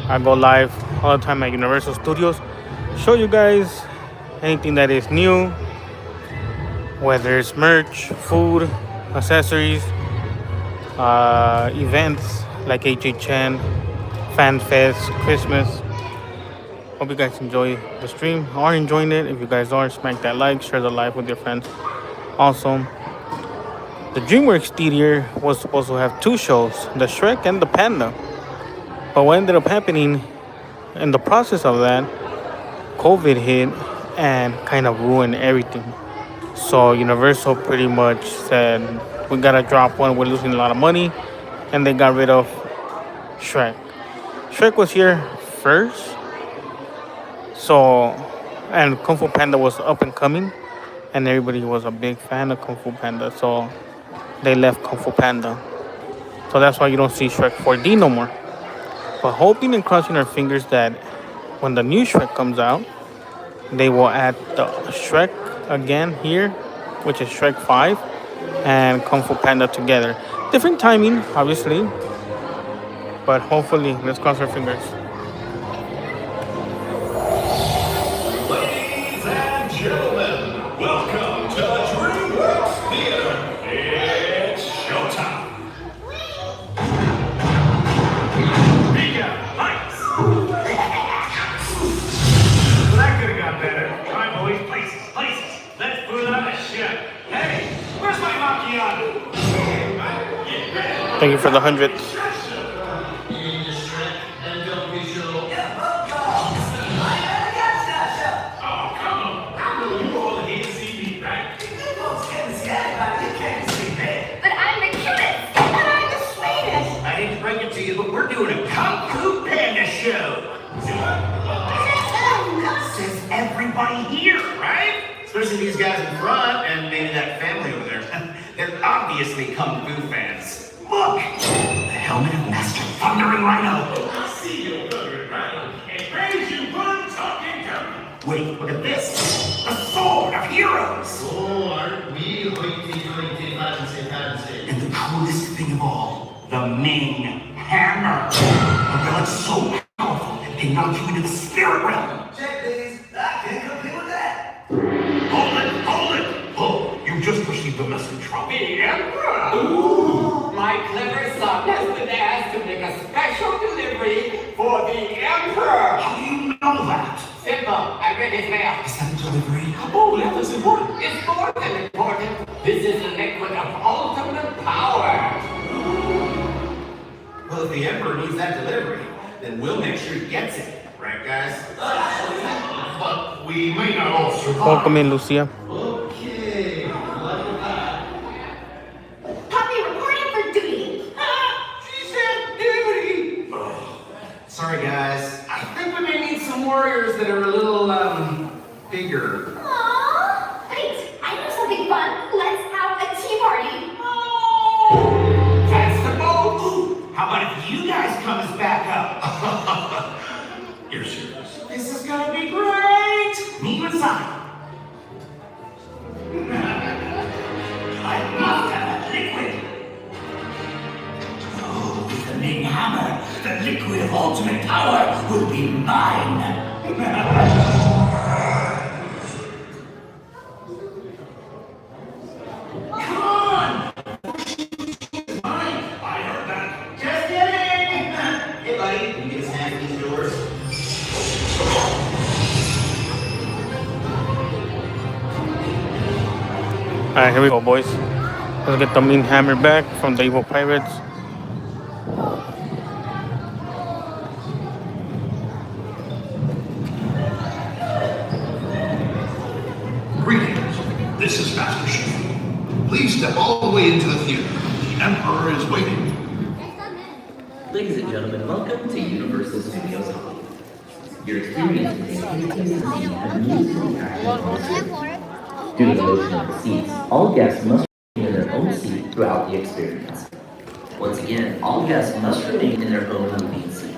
I go live all the time at Universal Studios. Show you guys anything that is new, whether it's merch, food, accessories, events like 𝐤𝐤𝐤, Fan Fest, Christmas. Hope you guys enjoy the stream, are enjoying it. If you guys are, smack that like, share the live with your friends. Also, the DreamWorks theater was supposed to have two shows, the Shrek and the Panda. But what ended up happening in the process of that, COVID hit and kind of ruined everything. So Universal pretty much said, we gotta drop one, we're losing a lot of money. And they got rid of Shrek. Shrek was here first. So, and Kung Fu Panda was up and coming. And everybody was a big fan of Kung Fu Panda. So they left Kung Fu Panda. So that's why you don't see Shrek 4D no more. But hoping and crossing our fingers that when the new Shrek comes out, they will add the Shrek again here, which is Shrek 5 and Kung Fu Panda together. Different timing, obviously, but hopefully, let's cross our fingers. Ladies and gentlemen, welcome to DreamWorks Theater. It's showtime. Bigger lights. Well, that could have got better. Come on, boys, places. Let's put on a show. Hey, where's my macchiato? Thank you for the 100th. But we're doing a Kung Fu Panda show. Says everybody here, right? Especially these guys in front and maybe that family over there. They're obviously Kung Fu fans. Look! The helmet of Master Thundering Rhino. I see you, Thundering Rhino. And praise you, one talking gun. Wait, look at this. The Sword of Heroes. And the coolest thing of all, the Ming Hammer. A relic so powerful, they knock you into the spirit realm. Check these. I can't compete with that. Hold it. Oh, you just received a message from the Emperor. Ooh. My clever son has been asked to make a special delivery for the Emperor. How do you know that? Simple. I read his mail. Is that a delivery? Oh, yeah, that's important. It's more than important. This is a liquid of ultimate power. Well, if the Emperor needs that delivery, then we'll make sure he gets it. Right, guys? But we may not all survive. Welcome in, Lucia. Okay. Puppy reporting for duty. She said duty. Sorry, guys. I think we may need some warriors that are a little, bigger. Aww. Wait, I know something fun. Let's have a tea party. That's the boat. How about if you guys come as backup? You're serious. This is gonna be great. Meet you inside. I must have that liquid. Oh, with the Ming Hammer, the liquid of ultimate power will be mine. Come on! Mine! I heard that. Just kidding! Hey, buddy, can you get a snack these doors? Alright, here we go, boys. Let's get the Ming Hammer back from the evil pirates. Greetings. This is Master Chief. Please step all the way into the theater. The Emperor is waiting. Ladies and gentlemen, welcome to Universal Studios Hollywood. Your experience today contains a musical attraction. Due to the motion of the seats, all guests must remain in their own seat throughout the experience. Once again, all guests must remain in their own moving seat.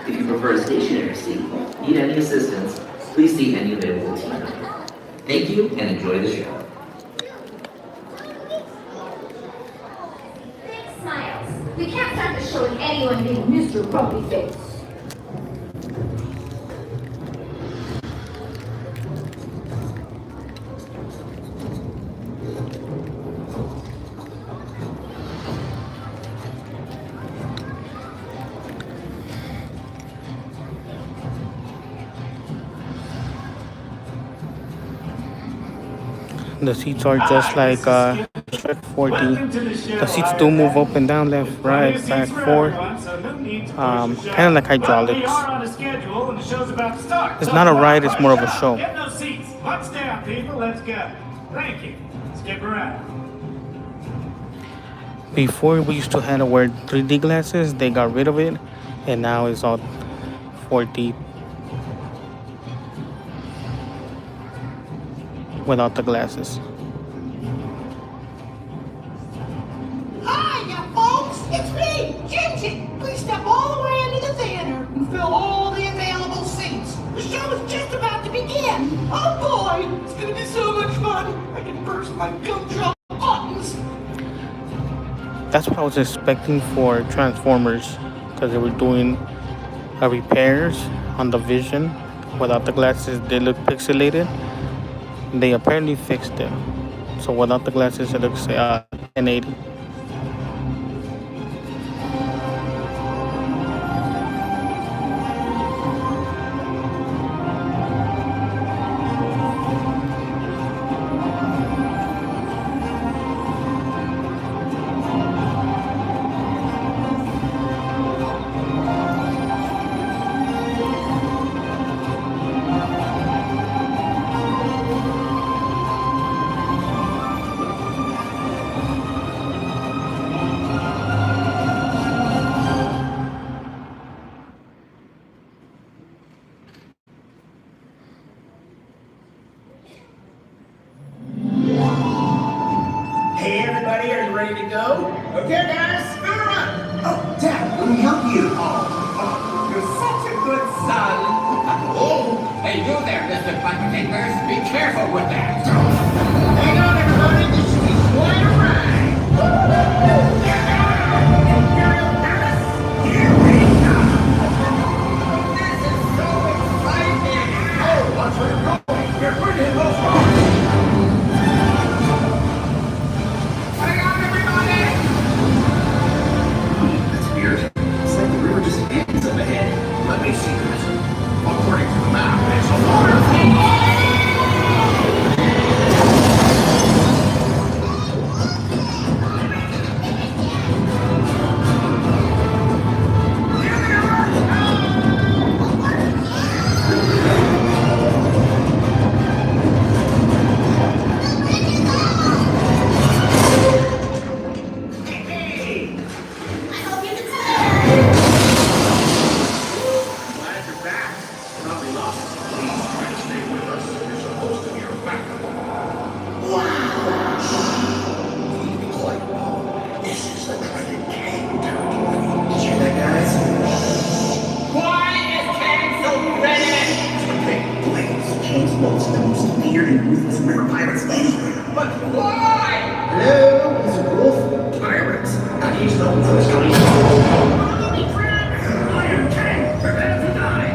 If you prefer a stationary seat, need any assistance, please see any available team member. Thank you and enjoy the show. Thanks, Smiles. We can't start the show with anyone being Mr. Grumpy Face. The seats are just like Shrek 4D. The seats do move up and down, left, right, back, forth. Kind of like hydraulics. It's not a ride, it's more of a show. Get those seats. Butts down, people. Let's go. Thank you. Skip around. Before we used to have to wear 3D glasses, they got rid of it, and now it's all 4D without the glasses. Hiya, folks! It's me, Gingy! Please step all the way into the theater and fill all the available seats. The show is just about to begin. Oh boy, it's gonna be so much fun. I can burst my gumdrop buttons. That's what I was expecting for Transformers, because they were doing repairs on the Vision. Without the glasses, they look pixelated. They apparently fixed it. So without the glasses, it looks 1080. Hey, everybody, are you ready to go? Okay, guys, spin around. Oh, Dad, let me help you. Oh, you're such a good son. Oh, hey, you there, Mr. Bucketakers. Be careful with that. Hang on, everybody. This should be quite a ride. Imperial Palace, here we come. This is so exciting. Oh, watch where you're going. You're pretty close. Hang on, everybody. That's weird. It's like the river just ends up ahead. Let me see this. According to the map, it's a waterfall. Glad you're back. Probably lost. Please try to stay with us. You're supposed to be our backup. Wow. Need to be quiet now. This is the dreaded Kang territory. Did you hear that, guys? Why is Kang so ready? Okay, please. Kang's most the most weird and ruthless river pirates anywhere. But why? Hello, he's a wolf. Pirates. And he's known for his cunning. Iron Kang, prepare to die.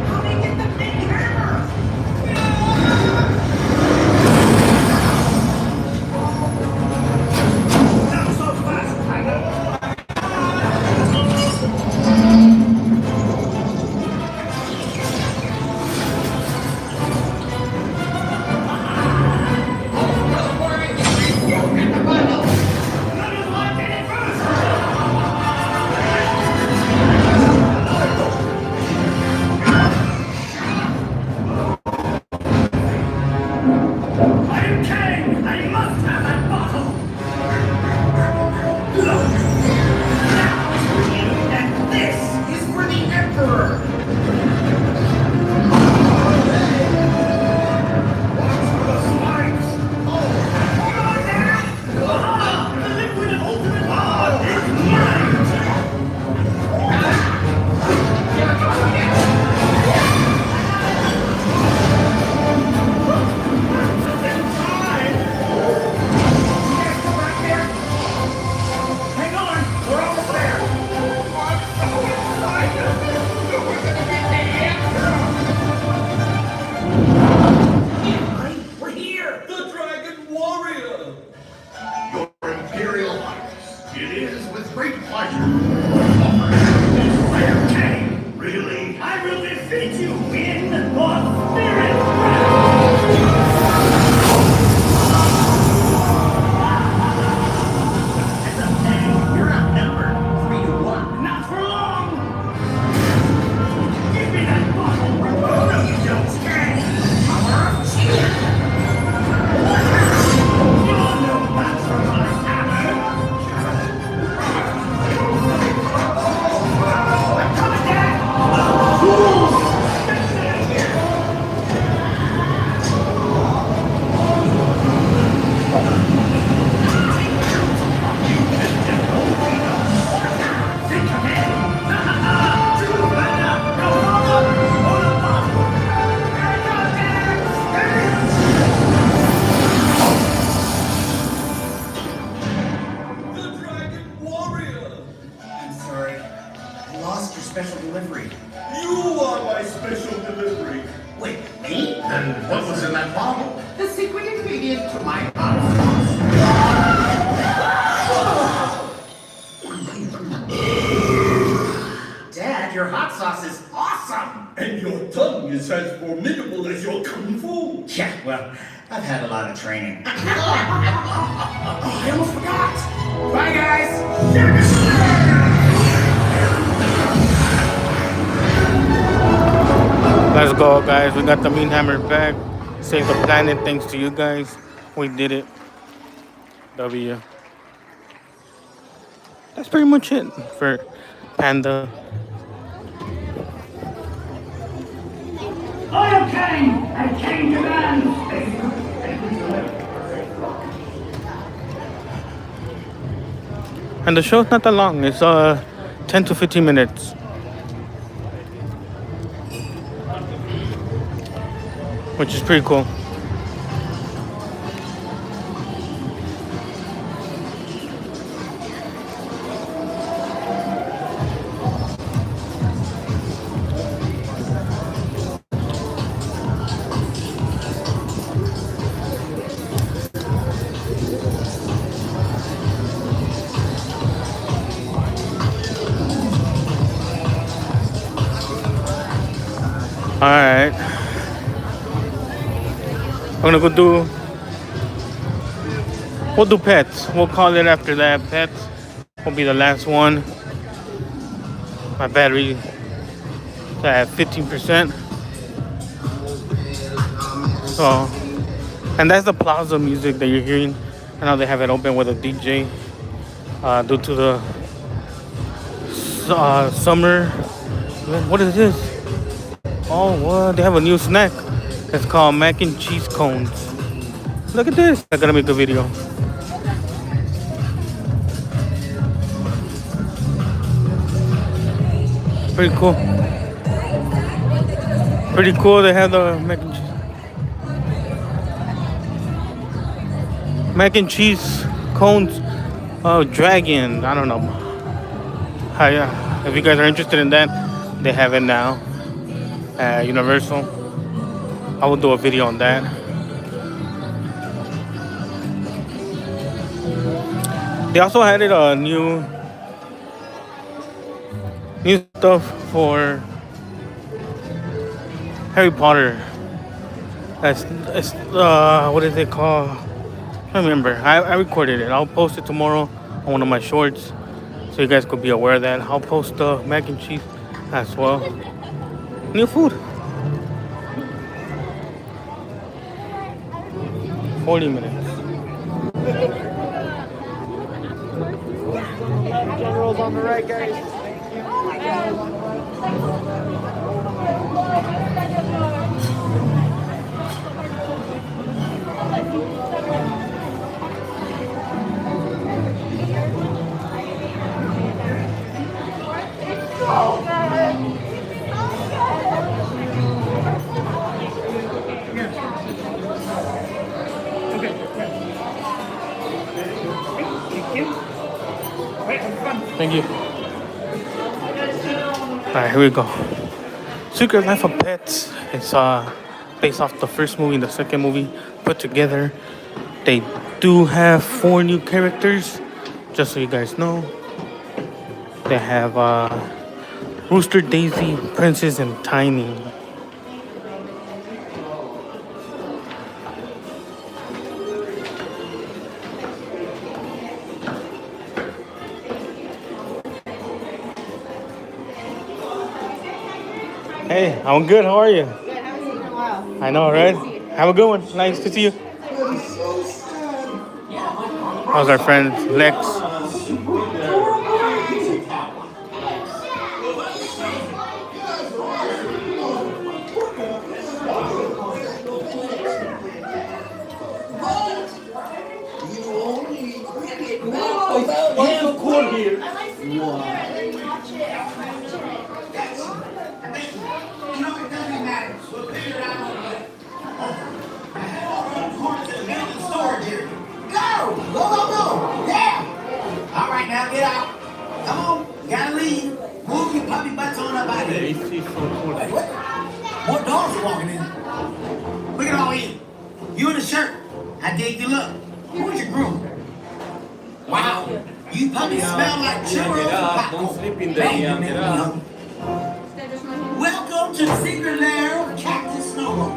How do you get the big hammer? Not so fast, Tiger. Don't worry, you'll get the bundle. formidable as your kung fu. Yeah, well, I've had a lot of training. Oh, I almost forgot. Bye, guys. Let's go, guys. We got the mean hammer back. Save the planet thanks to you guys. We did it. W. That's pretty much it for Panda. I am King. And King commands. And the show's not that long. It's 10 to 15 minutes. Which is pretty cool. Alright. I'm gonna go we'll do pets. We'll call it after that. Pets will be the last one. My battery is at 15%. So, and that's the plaza music that you're hearing. I know they have it open with a DJ due to the summer. What is this? Oh, what? They have a new snack. It's called mac and cheese cones. Look at this. I gotta make a video. Pretty cool. Pretty cool. They have the mac and cheese cones. Oh, dragon. I don't know. If you guys are interested in that, they have it now at Universal. I will do a video on that. They also added a new stuff for Harry Potter. It's what is it called? I don't remember. I recorded it. I'll post it tomorrow on one of my shorts, so you guys could be aware of that. I'll post the mac and cheese as well. New food. 40 minutes. General's on the right, guys. Thank you. Alright, here we go. Secret Life of Pets. It's based off the first movie and the second movie put together. They do have 4 new characters, just so you guys know. They have Rooster, Daisy, Princess, and Tiny. Hey, I'm good. How are you? Good. Haven't seen you in a while. I know, right? Have a good one. Nice to see you. How's our friend Lex? What's so cool here? All right, now get out. Come on, gotta leave. Move your puppy butts on up out here. What? More dogs are walking in. Look at all of you. You in a shirt. I dig your look. Where's your groom? Wow, you puppies smell like churros and popcorn. Welcome to the secret lair of Cactus snowball.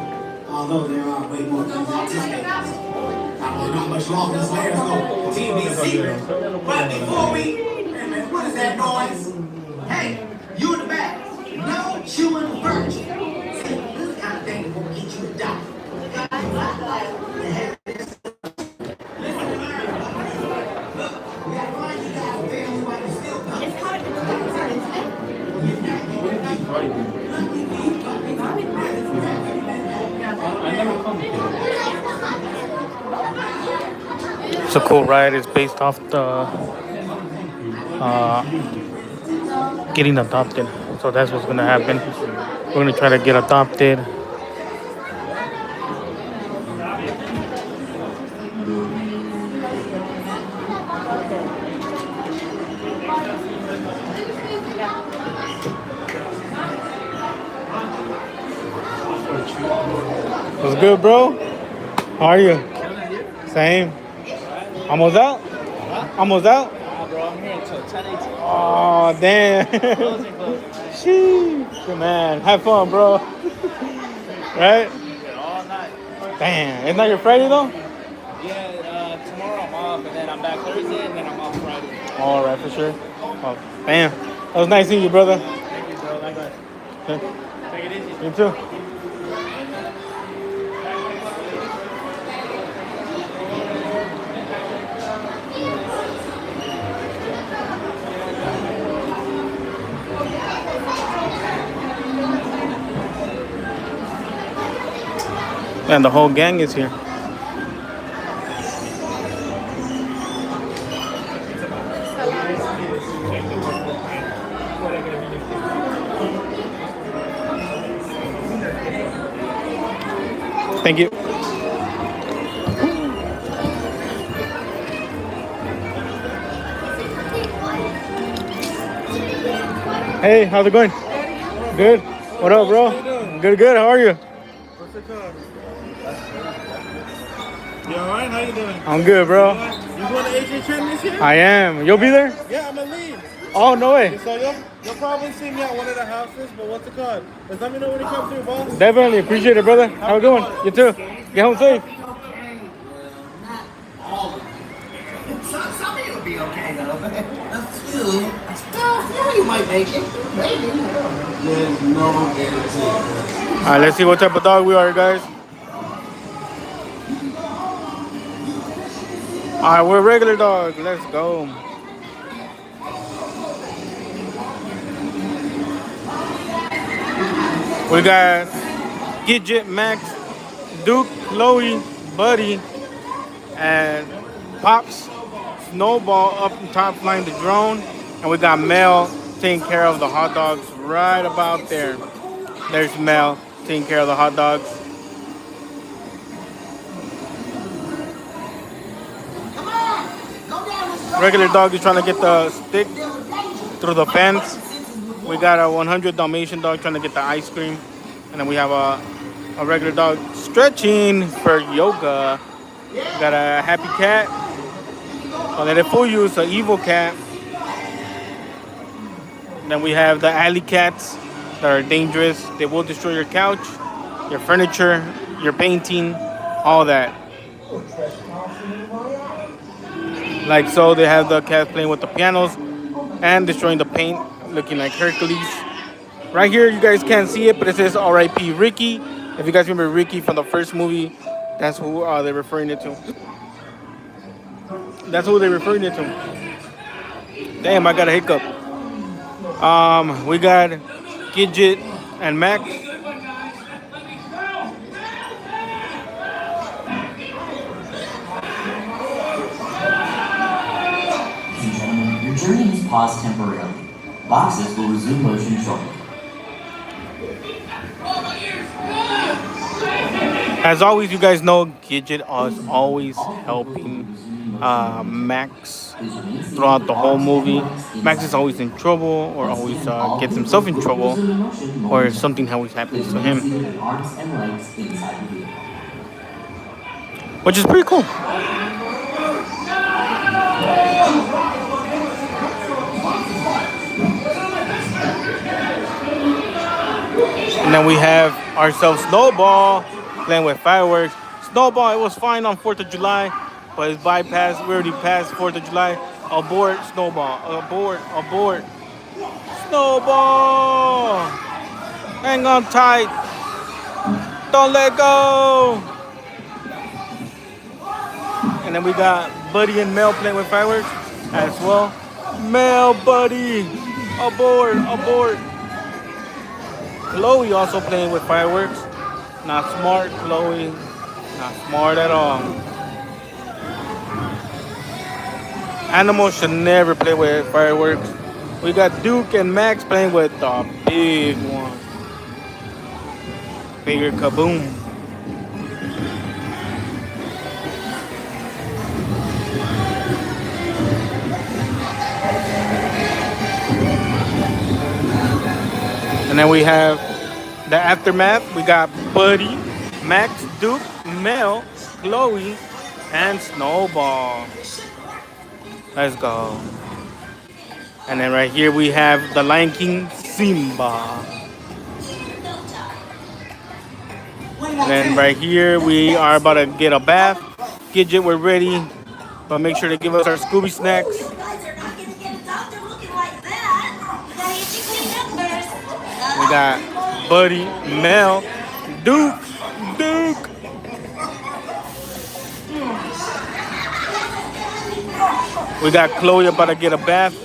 Although there are way more things anticipated. I don't know how much longer this layer is going to continue to be a secret. But before we... Hey, man, what is that noise? Hey, you in the back. No chewing furniture. See, this is the kind of thing that will get you adopted. It's a cool ride. It's based off the getting adopted. So that's what's gonna happen. We're gonna try to get adopted. What's good, bro? How are you? Same. Almost out? Almost out? Bro, I'm here until 10:18. Oh, damn. Sheesh. Good man. Have fun, bro. Right? All night. Damn. It's not your Friday, though? Yeah, tomorrow I'm off, and then I'm back Thursday, and then I'm off Friday. All right, for sure. Oh, damn. That was nice seeing you, brother. Thank you, bro. Likewise. Okay. Take it easy. You too. And the whole gang is here. Thank you. Hey, how's it going? Good. What up, bro? Good, good. How are you? What's the code? You alright? How you doing? I'm good, bro. You going to Asian Trend this year? I am. You'll be there? Yeah, I'm a lead. Oh, no way. So you'll probably see me at one of the houses, but what's the code? Just let me know when you come through, boss. Definitely. Appreciate it, brother. Have a good one. You too. Get home safe. Some of you will be okay, though. That's you. Yeah, you might make it. Maybe. There's no guarantee. All right, let's see what type of dog we are, guys. All right, we're regular dog. Let's go. We got Gidget, Max, Duke, Chloe, Buddy, and Pops, Snowball up on top flying the drone. And we got Mel taking care of the hot dogs right about there. There's Mel taking care of the hot dogs. Regular dog is trying to get the stick through the fence. We got a 100 Dalmatian dog trying to get the ice cream. And then we have a regular dog stretching for yoga. Got a happy cat. So then foryou is an evil cat. Then we have the alley cats that are dangerous. They will destroy your couch, your furniture, your painting, all that. Like so, they have the cats playing with the pianos and destroying the paint, looking like Hercules. Right here, you guys can't see it, but it says R.I.P. Ricky. If you guys remember Ricky from the first movie, that's who they're referring it to. That's who they're referring it to. Damn, I got a hiccup. We got Gidget and Max. Your journey has paused temporarily. Boxes will resume motion shortly. As always, you guys know Gidget is always helping Max throughout the whole movie. Max is always in trouble or always gets himself in trouble or something always happens to him. Which is pretty cool. And then we have ourselves Snowball playing with fireworks. Snowball, it was fine on 4th of July, but it's bypassed. We already passed 4th of July. Abort, Snowball. Abort, abort. Snowball! Hang on tight. Don't let go. And then we got Buddy and Mel playing with fireworks as well. Mel, Buddy, abort, abort. Chloe also playing with fireworks. Not smart, Chloe. Not smart at all. Animals should never play with fireworks. We got Duke and Max playing with the big one. Bigger kaboom. And then we have the aftermath. We got Buddy, Max, Duke, Mel, Chloe, and Snowball. Let's go. And then right here we have the Lion King, Simba. And then right here we are about to get a bath. Gidget, we're ready. But make sure to give us our Scooby snacks. We got Buddy, Mel, Duke. We got Chloe about to get a bath.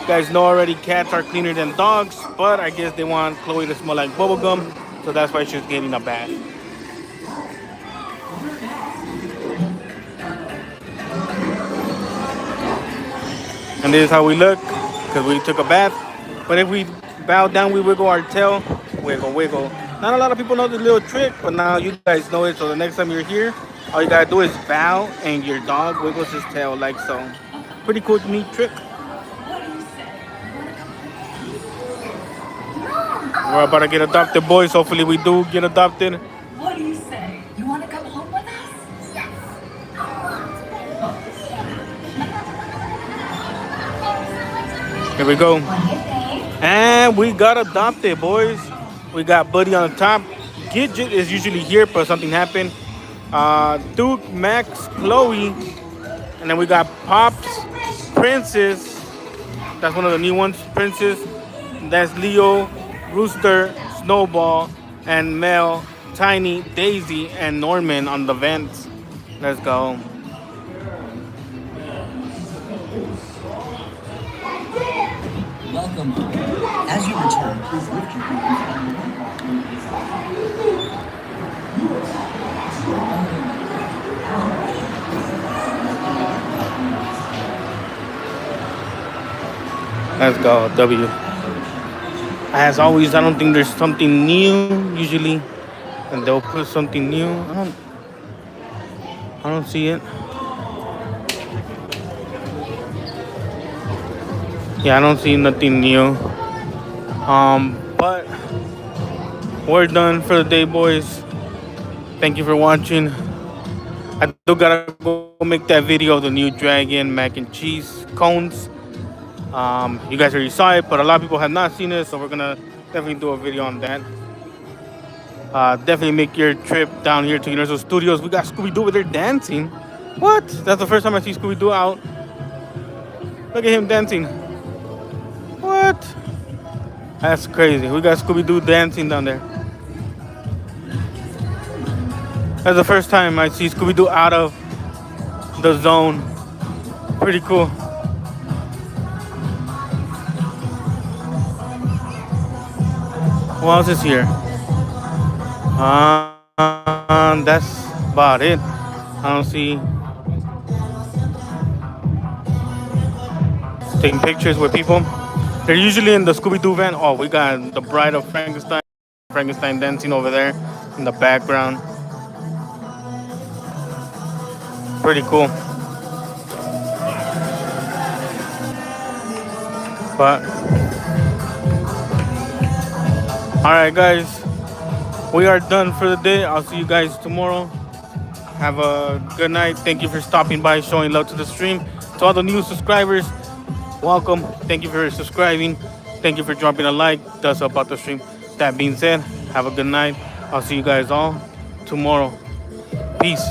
You guys know already cats are cleaner than dogs, but I guess they want Chloe to smell like bubblegum, so that's why she's getting a bath. And this is how we look, because we took a bath. But if we bow down, we wiggle our tail. Wiggle, wiggle. Not a lot of people know this little trick, but now you guys know it. So the next time you're here, all you gotta do is bow and your dog wiggles his tail like so. Pretty cool, neat trick. We're about to get adopted, boys. Hopefully we do get adopted. What do you say? You want to come home with us? Yes. Here we go. And we got adopted, boys. We got Buddy on the top. Gidget is usually here, but something happened. Duke, Max, Chloe. And then we got Pops, Princess. That's one of the new ones, Princess. That's Leo, Rooster, Snowball, and Mel, Tiny, Daisy, and Norman on the vents. Let's go. Welcome. As you return, please lift your Let's go, W. As always, I don't think there's something new usually, and they'll put something new. I don't see it. Yeah, I don't see nothing new. But we're done for the day, boys. Thank you for watching. I still gotta go make that video of the new dragon mac and cheese cones. You guys already saw it, but a lot of people have not seen it, so we're gonna definitely do a video on that. Definitely make your trip down here to Universal Studios. We got Scooby-Doo over there dancing. What? That's the first time I see Scooby-Doo out. Look at him dancing. What? That's crazy. We got Scooby-Doo dancing down there. That's the first time I see Scooby-Doo out of the zone. Pretty cool. What else is here? That's about it. I don't see. Taking pictures with people. They're usually in the Scooby-Doo van. Oh, we got the Bride of Frankenstein. Frankenstein dancing over there in the background. Pretty cool. But alright guys, we are done for the day. I'll see you guys tomorrow. Have a good night. Thank you for stopping by, showing love to the stream. To all the new subscribers, welcome. Thank you for subscribing. Thank you for dropping a like. Does help out the stream. That being said, have a good night. I'll see you guys all tomorrow. Peace.